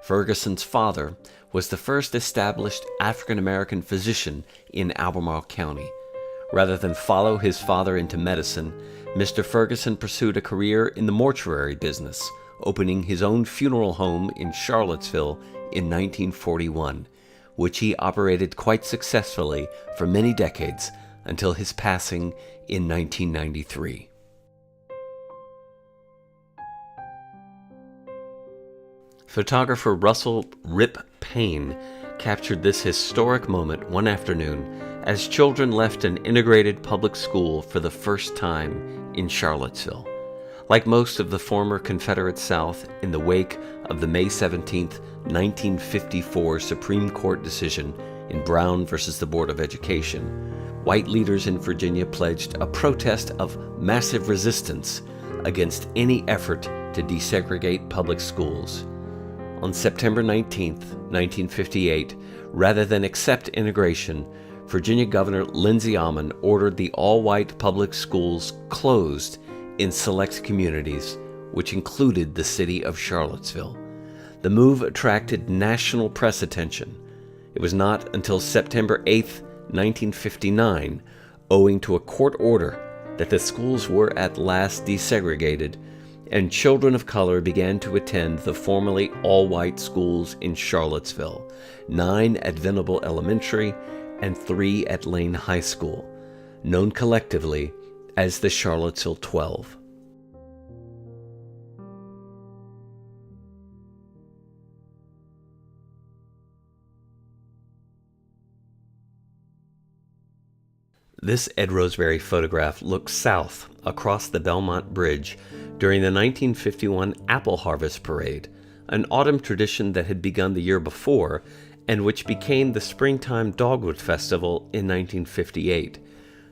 Ferguson's father was the first established African-American physician in Albemarle County. Rather than follow his father into medicine, Mr. Ferguson pursued a career in the mortuary business, opening his own funeral home in Charlottesville in 1941, which he operated quite successfully for many decades until his passing in 1993. Photographer Russell "Rip" Payne captured this historic moment one afternoon as children left an integrated public school for the first time in Charlottesville. Like most of the former Confederate South, in the wake of the May 17, 1954 Supreme Court decision in Brown versus the Board of Education, white leaders in Virginia pledged a protest of massive resistance against any effort to desegregate public schools. On September 19, 1958, rather than accept integration, Virginia Governor Lindsey Almond ordered the all-white public schools closed in select communities, which included the city of Charlottesville. The move attracted national press attention. It was not until September 8, 1959, owing to a court order, that the schools were at last desegregated, and children of color began to attend the formerly all-white schools in Charlottesville, 9 at Venable Elementary and 3 at Lane High School, known collectively as the Charlottesville 12. This Ed Roseberry photograph looks south across the Belmont Bridge during the 1951 Apple Harvest Parade, an autumn tradition that had begun the year before and which became the Springtime Dogwood Festival in 1958.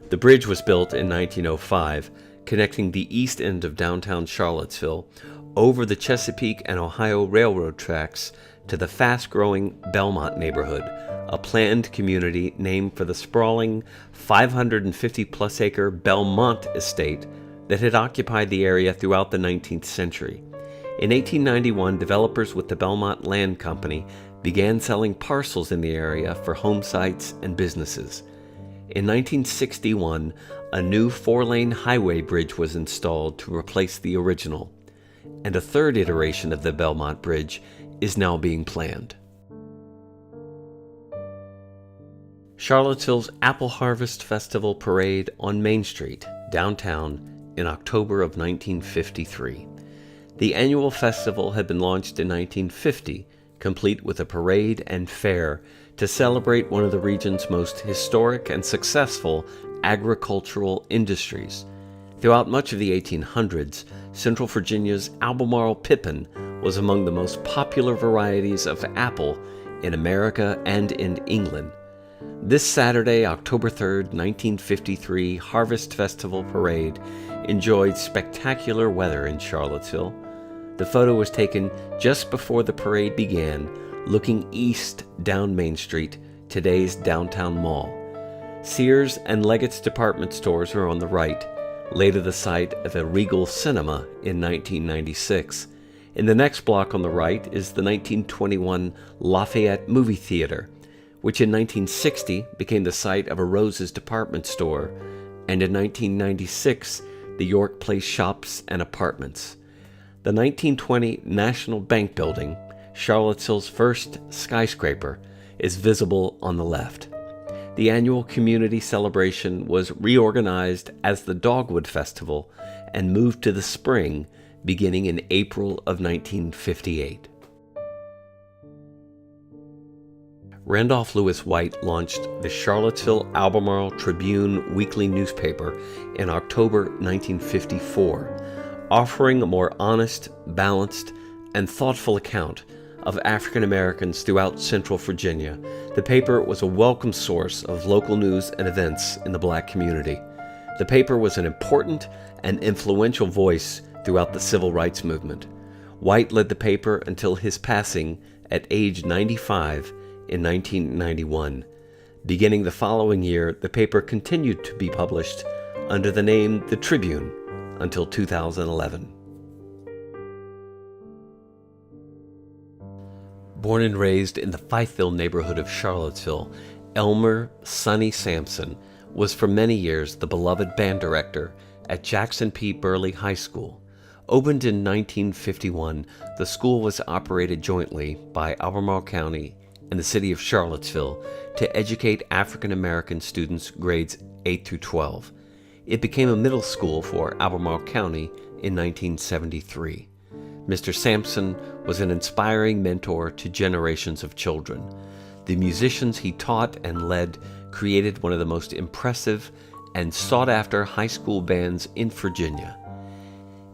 The bridge was built in 1905, connecting the east end of downtown Charlottesville over the Chesapeake and Ohio Railroad tracks to the fast-growing Belmont neighborhood, a planned community named for the sprawling 550-plus acre Belmont estate that had occupied the area throughout the 19th century. In 1891, developers with the Belmont Land Company began selling parcels in the area for home sites and businesses. In 1961, a new 4-lane highway bridge was installed to replace the original, and a third iteration of the Belmont Bridge is now being planned. Charlottesville's Apple Harvest Festival Parade on Main Street, downtown, in October of 1953. The annual festival had been launched in 1950, complete with a parade and fair to celebrate one of the region's most historic and successful agricultural industries. Throughout much of the 1800s, Central Virginia's Albemarle Pippin was among the most popular varieties of apple in America and in England. This Saturday, October 3, 1953 Harvest Festival Parade enjoyed spectacular weather in Charlottesville. The photo was taken just before the parade began, looking east down Main Street, today's downtown mall. Sears and Leggett's department stores are on the right. later the site of a Regal cinema in 1996. In the next block on the right is the 1921 Lafayette Movie Theater, which in 1960 became the site of a Rose's department store, and in 1996, the York Place Shops and Apartments. The 1920 National Bank Building, Charlottesville's first skyscraper, is visible on the left. The annual community celebration was reorganized as the Dogwood Festival and moved to the spring, beginning in April of 1958. Randolph Lewis White launched the Charlottesville Albemarle Tribune weekly newspaper in October 1954, offering a more honest, balanced, and thoughtful account of African Americans throughout Central Virginia. The paper was a welcome source of local news and events in the Black community. The paper was an important and influential voice throughout the Civil Rights Movement. White led the paper until his passing at age 95 in 1991. Beginning the following year, the paper continued to be published under the name The Tribune until 2011. Born and raised in the Fifeville neighborhood of Charlottesville, Elmer "Sonny" Sampson was for many years the beloved band director at Jackson P. Burley High School. Opened in 1951, the school was operated jointly by Albemarle County and the city of Charlottesville to educate African American students grades 8 through 12. It became a middle school for Albemarle County in 1973. Mr. Sampson was an inspiring mentor to generations of children. The musicians he taught and led created one of the most impressive and sought-after high school bands in Virginia.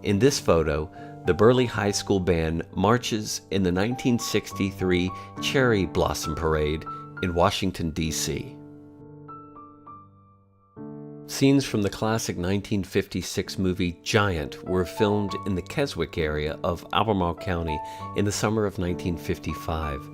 In this photo, the Burley High School Band marches in the 1963 Cherry Blossom Parade in Washington, D.C. Scenes from the classic 1956 movie Giant were filmed in the Keswick area of Albemarle County in the summer of 1955.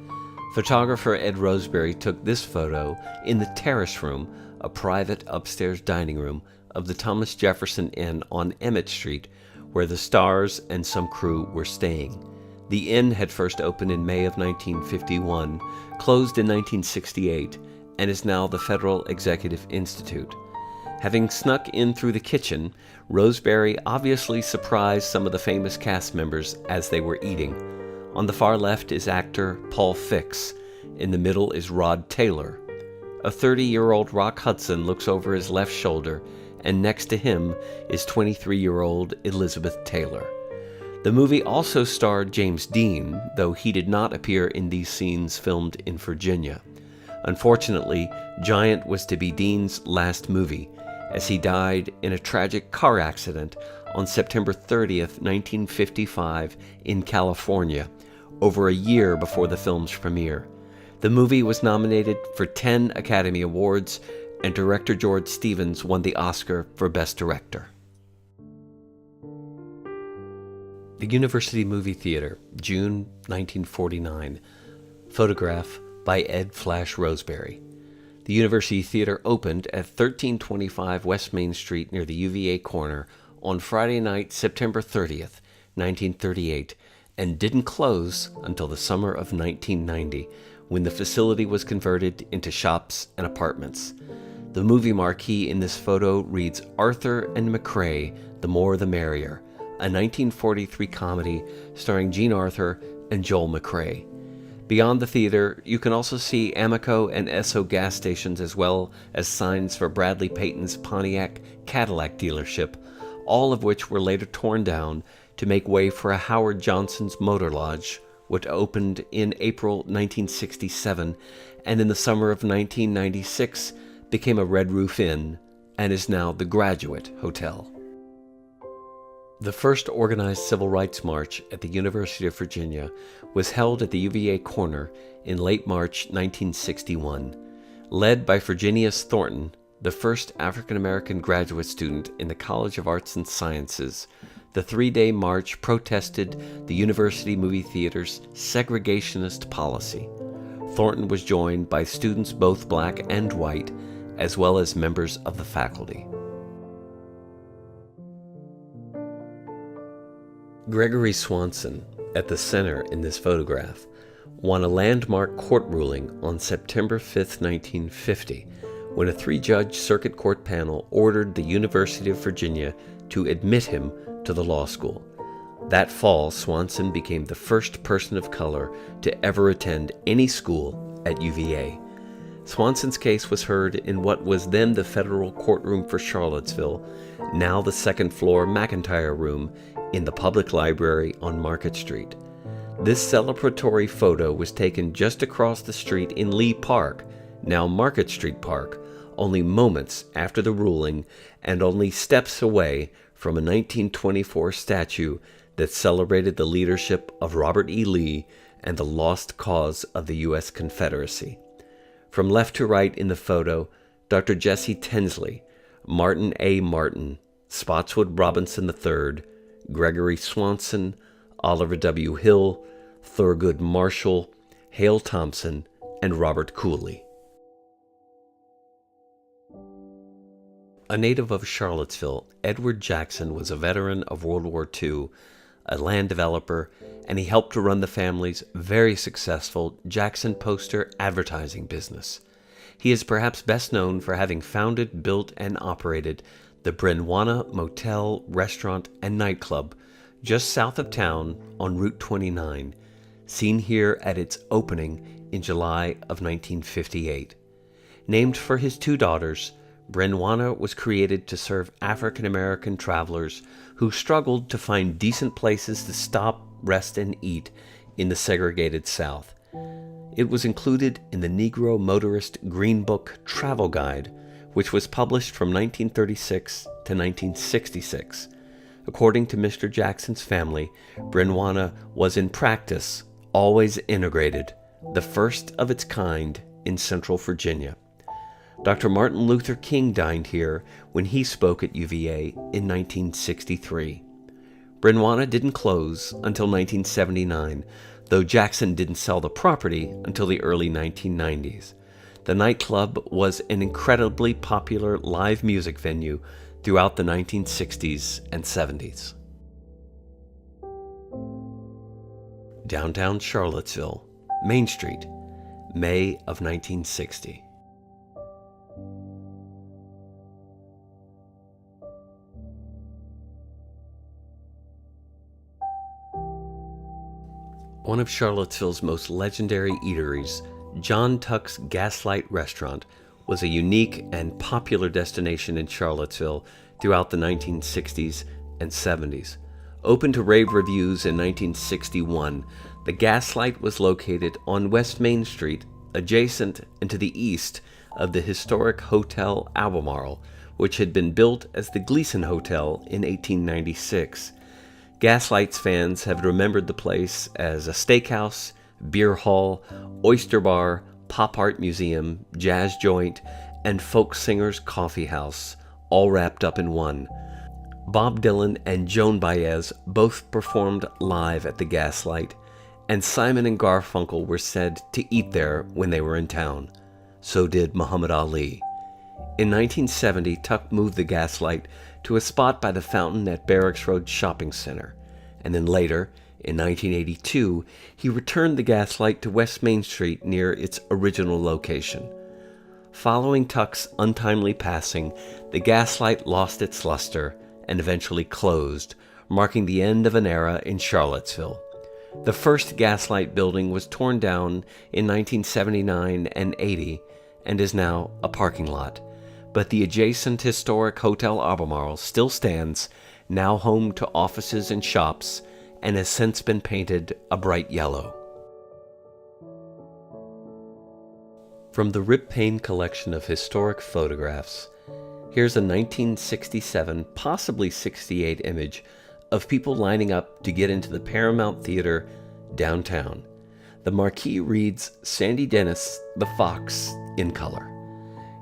Photographer Ed Roseberry took this photo in the terrace room, a private upstairs dining room of the Thomas Jefferson Inn on Emmett Street, where the stars and some crew were staying. The inn had first opened in May of 1951, closed in 1968, and is now the Federal Executive Institute. Having snuck in through the kitchen, Roseberry obviously surprised some of the famous cast members as they were eating. On the far left is actor Paul Fix. In the middle is Rod Taylor. A 30-year-old Rock Hudson looks over his left shoulder, and next to him is 23-year-old Elizabeth Taylor. The movie also starred James Dean, though he did not appear in these scenes filmed in Virginia. Unfortunately, Giant was to be Dean's last movie, as he died in a tragic car accident on September 30th, 1955 in California, over a year before the film's premiere. The movie was nominated for 10 Academy Awards, and director George Stevens won the Oscar for Best Director. The University Movie Theater, June 1949. Photograph by Ed Flash Roseberry. The University Theater opened at 1325 West Main Street near the UVA corner on Friday night, September 30th, 1938, and didn't close until the summer of 1990, when the facility was converted into shops and apartments. The movie marquee in this photo reads Arthur and McCrae, The More the Merrier, a 1943 comedy starring Jean Arthur and Joel McCrae. Beyond the theater, you can also see Amoco and Esso gas stations, as well as signs for Bradley Payton's Pontiac Cadillac dealership, all of which were later torn down to make way for a Howard Johnson's Motor Lodge, which opened in April 1967 and in the summer of 1996 became a Red Roof Inn and is now the Graduate Hotel. The first organized civil rights march at the University of Virginia was held at the UVA corner in late March 1961. Led by Virginius Thornton, the first African-American graduate student in the College of Arts and Sciences, the three-day march protested the University Movie Theater's segregationist policy. Thornton was joined by students both black and white, as well as members of the faculty. Gregory Swanson, at the center in this photograph, won a landmark court ruling on September 5, 1950, when a three-judge circuit court panel ordered the University of Virginia to admit him to the law school. That fall, Swanson became the first person of color to ever attend any school at UVA. Swanson's case was heard in what was then the federal courtroom for Charlottesville, now the second-floor McIntyre Room in the public library on Market Street. This celebratory photo was taken just across the street in Lee Park, now Market Street Park, only moments after the ruling and only steps away from a 1924 statue that celebrated the leadership of Robert E. Lee and the lost cause of the U.S. Confederacy. From left to right in the photo, Dr. Jesse Tinsley, Martin A. Martin, Spotswood Robinson III, Gregory Swanson, Oliver W. Hill, Thurgood Marshall, Hale Thompson, and Robert Cooley. A native of Charlottesville, Edward Jackson was a veteran of World War II, a land developer, and he helped to run the family's very successful Jackson Poster advertising business. He is perhaps best known for having founded, built, and operated the Brenwana Motel, Restaurant, and Nightclub just south of town on Route 29, seen here at its opening in July of 1958. Named for his two daughters, Brenwana was created to serve African American travelers who struggled to find decent places to stop, rest, and eat in the segregated South. It was included in the Negro Motorist Green Book Travel Guide, which was published from 1936 to 1966. According to Mr. Jackson's family, Brenwana was in practice always integrated, the first of its kind in Central Virginia. Dr. Martin Luther King dined here when he spoke at UVA in 1963. Brenwana didn't close until 1979, though Jackson didn't sell the property until the early 1990s. The nightclub was an incredibly popular live music venue throughout the 1960s and 70s. Downtown Charlottesville, Main Street, May of 1960. One of Charlottesville's most legendary eateries, John Tuck's Gaslight Restaurant, was a unique and popular destination in Charlottesville throughout the 1960s and 70s. Open to rave reviews in 1961, the Gaslight was located on West Main Street, adjacent and to the east of the historic Hotel Albemarle, which had been built as the Gleason Hotel in 1896. Gaslight's fans have remembered the place as a steakhouse, beer hall, oyster bar, pop art museum, jazz joint, and folk singer's coffee house, all wrapped up in one. Bob Dylan and Joan Baez both performed live at the Gaslight, and Simon and Garfunkel were said to eat there when they were in town. So did Muhammad Ali. In 1970, Tuck moved the Gaslight to a spot by the fountain at Barracks Road Shopping Center, and then later, in 1982, he returned the Gaslight to West Main Street near its original location. Following Tuck's untimely passing, the Gaslight lost its luster and eventually closed, marking the end of an era in Charlottesville. The first Gaslight building was torn down in 1979 and 80 and is now a parking lot. But the adjacent historic Hotel Albemarle still stands, now home to offices and shops, and has since been painted a bright yellow. From the Rip Payne collection of historic photographs, here's a 1967, possibly 68 image of people lining up to get into the Paramount Theater downtown. The marquee reads Sandy Dennis, the Fox, in color.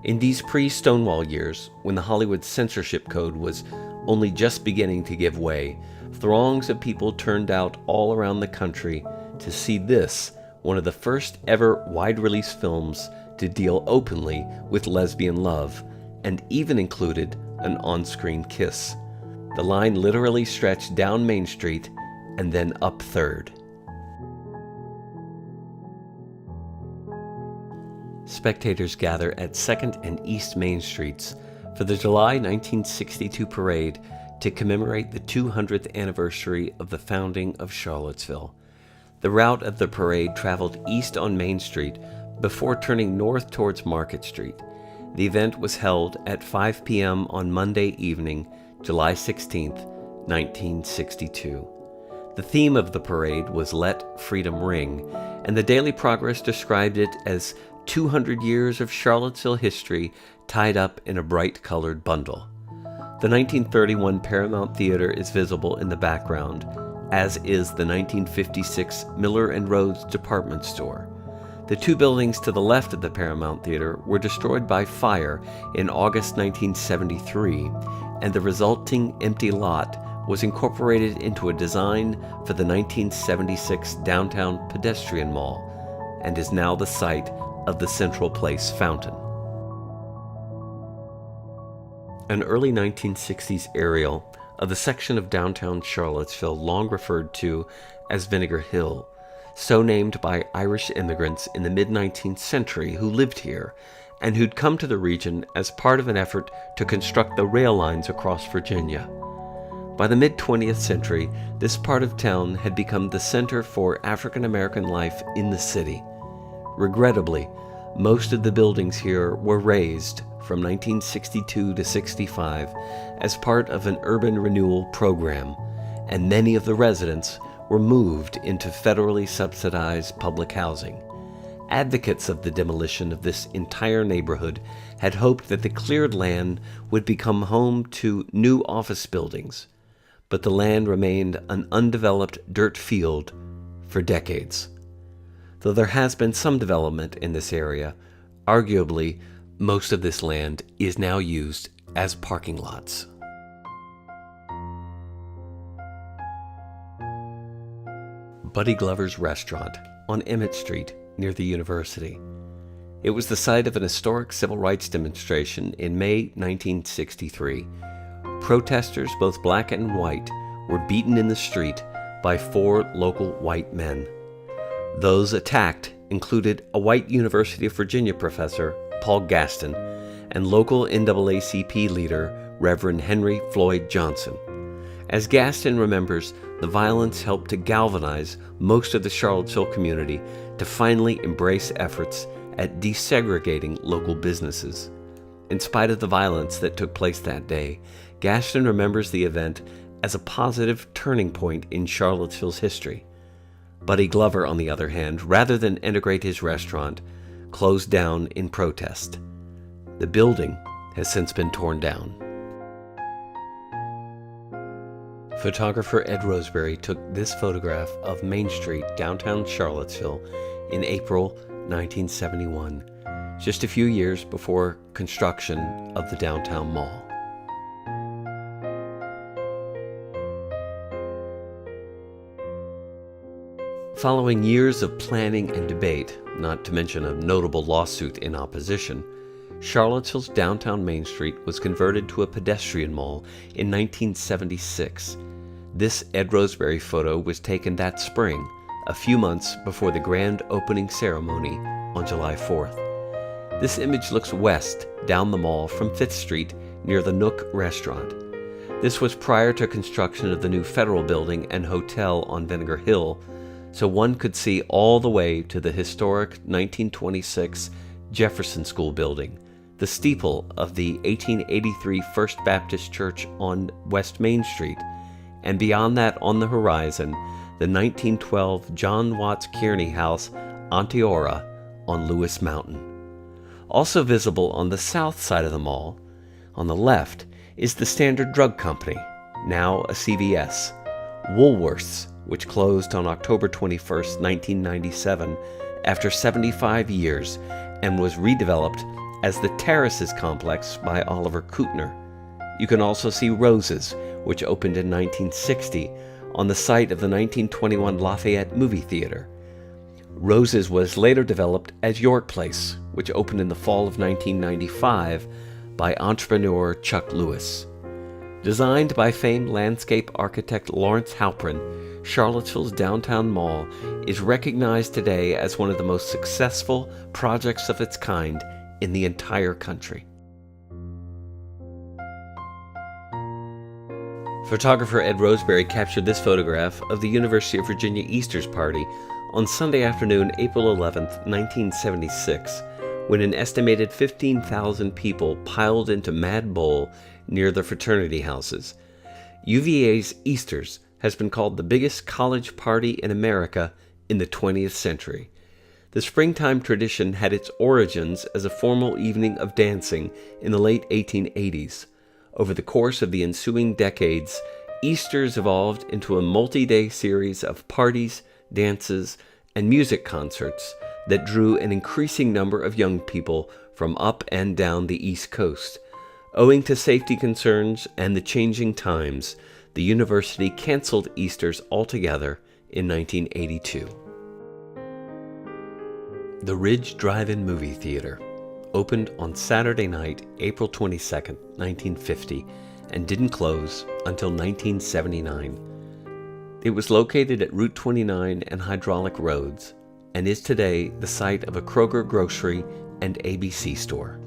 In these pre-Stonewall years, when the Hollywood censorship code was only just beginning to give way, throngs of people turned out all around the country to see this, one of the first ever wide-release films to deal openly with lesbian love, and even included an on-screen kiss. The line literally stretched down Main Street and then up 3rd. Spectators gather at 2nd and East Main Streets for the July 1962 parade to commemorate the 200th anniversary of the founding of Charlottesville. The route of the parade traveled east on Main Street before turning north towards Market Street. The event was held at 5 p.m. on Monday evening, July 16, 1962. The theme of the parade was Let Freedom Ring, and the Daily Progress described it as 200 years of Charlottesville history tied up in a bright-colored bundle. The 1931 Paramount Theater is visible in the background, as is the 1956 Miller and Rhodes department store. The 2 buildings to the left of the Paramount Theater were destroyed by fire in August 1973, and the resulting empty lot was incorporated into a design for the 1976 downtown pedestrian mall, and is now the site of the Central Place Fountain. An early 1960s aerial of the section of downtown Charlottesville long referred to as Vinegar Hill, so named by Irish immigrants in the mid-19th century who lived here and who'd come to the region as part of an effort to construct the rail lines across Virginia. By the mid-20th century, this part of town had become the center for African American life in the city. Regrettably, most of the buildings here were razed from 1962 to 65 as part of an urban renewal program, and many of the residents were moved into federally subsidized public housing. Advocates of the demolition of this entire neighborhood had hoped that the cleared land would become home to new office buildings, but the land remained an undeveloped dirt field for decades. Though there has been some development in this area, arguably most of this land is now used as parking lots. Buddy Glover's Restaurant on Emmett Street near the university. It was the site of an historic civil rights demonstration in May 1963. Protesters, both black and white, were beaten in the street by 4 local white men. Those attacked included a white University of Virginia professor, Paul Gaston, and local NAACP leader, Reverend Henry Floyd Johnson. As Gaston remembers, the violence helped to galvanize most of the Charlottesville community to finally embrace efforts at desegregating local businesses. In spite of the violence that took place that day, Gaston remembers the event as a positive turning point in Charlottesville's history. Buddy Glover, on the other hand, rather than integrate his restaurant, closed down in protest. The building has since been torn down. Photographer Ed Roseberry took this photograph of Main Street, downtown Charlottesville, in April 1971, just a few years before construction of the downtown mall. Following years of planning and debate, not to mention a notable lawsuit in opposition, Charlottesville's downtown Main Street was converted to a pedestrian mall in 1976. This Ed Roseberry photo was taken that spring, a few months before the grand opening ceremony on July 4th. This image looks west down the mall from 5th Street near the Nook restaurant. This was prior to construction of the new Federal Building and Hotel on Vinegar Hill, so one could see all the way to the historic 1926 Jefferson School building, the steeple of the 1883 First Baptist Church on West Main Street, and beyond that on the horizon, the 1912 John Watts Kearney House Onteora on Lewis Mountain. Also visible on the south side of the mall, on the left, is the Standard Drug Company, now a CVS, Woolworths, which closed on October 21, 1997, after 75 years, and was redeveloped as the Terraces Complex by Oliver Kootner. You can also see Roses, which opened in 1960 on the site of the 1921 Lafayette Movie Theater. Roses was later developed as York Place, which opened in the fall of 1995 by entrepreneur Chuck Lewis. Designed by famed landscape architect Lawrence Halprin, Charlottesville's downtown mall is recognized today as one of the most successful projects of its kind in the entire country. Photographer Ed Roseberry captured this photograph of the University of Virginia Easter's Party on Sunday afternoon, April 11, 1976, when an estimated 15,000 people piled into Mad Bowl near the fraternity houses. UVA's Easter's has been called the biggest college party in America in the 20th century. The springtime tradition had its origins as a formal evening of dancing in the late 1880s. Over the course of the ensuing decades, Easter's evolved into a multi-day series of parties, dances, and music concerts that drew an increasing number of young people from up and down the East Coast. Owing to safety concerns and the changing times, the university canceled Easter's altogether in 1982. The Ridge Drive-In Movie Theater opened on Saturday night, April 22, 1950, and didn't close until 1979. It was located at Route 29 and Hydraulic Roads, and is today the site of a Kroger grocery and ABC store.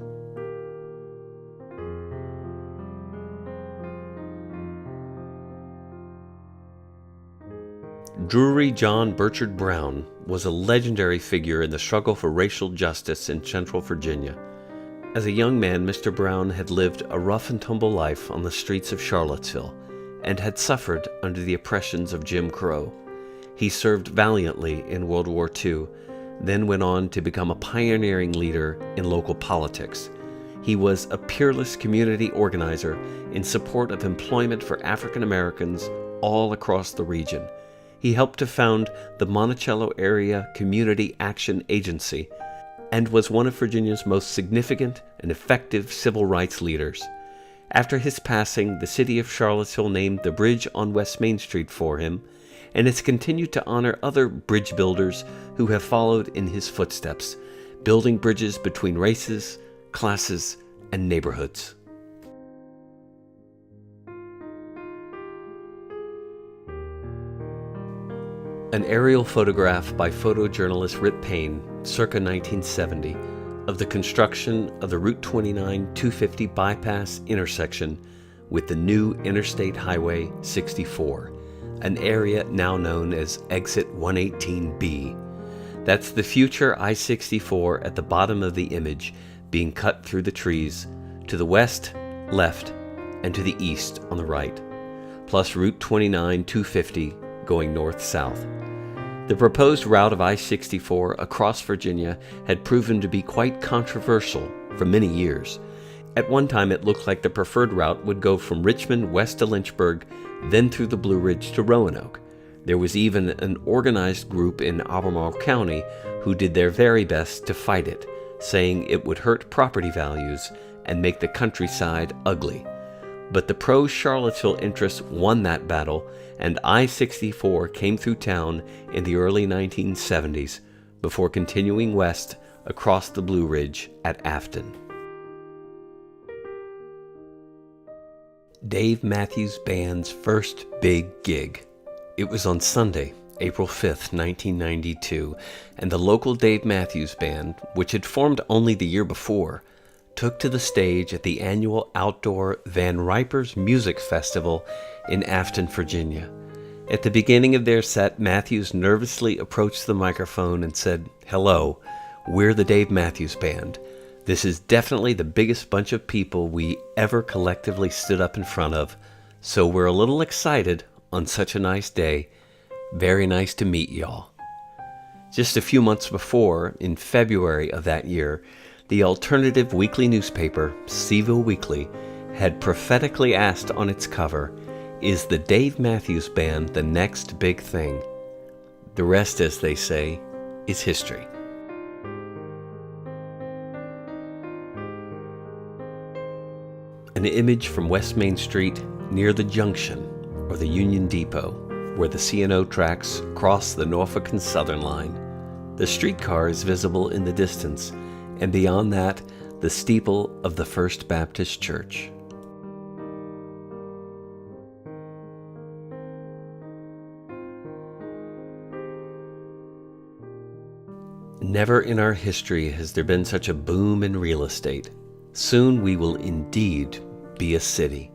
Drury John Burchard Brown was a legendary figure in the struggle for racial justice in Central Virginia. As a young man, Mr. Brown had lived a rough and tumble life on the streets of Charlottesville and had suffered under the oppressions of Jim Crow. He served valiantly in World War II, then went on to become a pioneering leader in local politics. He was a peerless community organizer in support of employment for African Americans all across the region. He helped to found the Monticello Area Community Action Agency and was one of Virginia's most significant and effective civil rights leaders. After his passing, the city of Charlottesville named the bridge on West Main Street for him, and has continued to honor other bridge builders who have followed in his footsteps, building bridges between races, classes, and neighborhoods. An aerial photograph by photojournalist Rip Payne, circa 1970, of the construction of the Route 29-250 bypass intersection with the new Interstate Highway 64, an area now known as Exit 118B. That's the future I-64 at the bottom of the image, being cut through the trees to the west, left, and to the east on the right, plus Route 29-250 going north-south. The proposed route of I-64 across Virginia had proven to be quite controversial for many years. At one time, it looked like the preferred route would go from Richmond west to Lynchburg, then through the Blue Ridge to Roanoke. There was even an organized group in Albemarle County who did their very best to fight it, saying it would hurt property values and make the countryside ugly. But the pro-Charlottesville interests won that battle, and I-64 came through town in the early 1970s before continuing west across the Blue Ridge at Afton. Dave Matthews Band's first big gig. It was on Sunday, April 5th, 1992, and the local Dave Matthews Band, which had formed only the year before, took to the stage at the annual outdoor Van Riper's Music Festival in Afton, Virginia. At the beginning of their set, Matthews nervously approached the microphone and said, "Hello, we're the Dave Matthews Band. This is definitely the biggest bunch of people we ever collectively stood up in front of, so we're a little excited on such a nice day. Very nice to meet y'all." Just a few months before, in February of that year, the alternative weekly newspaper, Seaville Weekly, had prophetically asked on its cover, "Is the Dave Matthews Band the next big thing?" The rest, as they say, is history. An image from West Main Street near the Junction, or the Union Depot, where the C&O tracks cross the Norfolk and Southern line. The streetcar is visible in the distance, and beyond that, the steeple of the First Baptist Church. Never in our history has there been such a boom in real estate. Soon we will indeed be a city.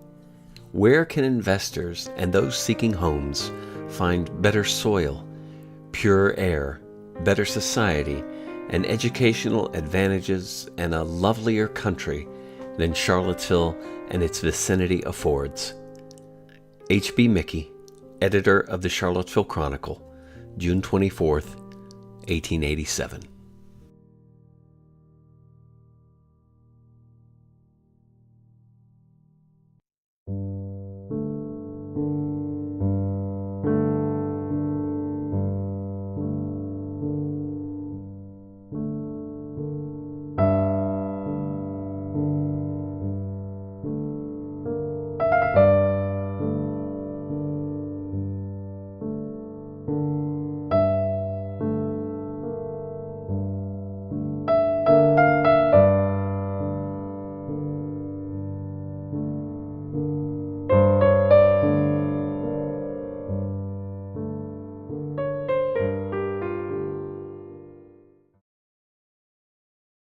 Where can investors and those seeking homes find better soil, pure air, better society, and educational advantages and a lovelier country than Charlottesville and its vicinity affords? H.B. Mickey, editor of the Charlottesville Chronicle, June 24th, 1887.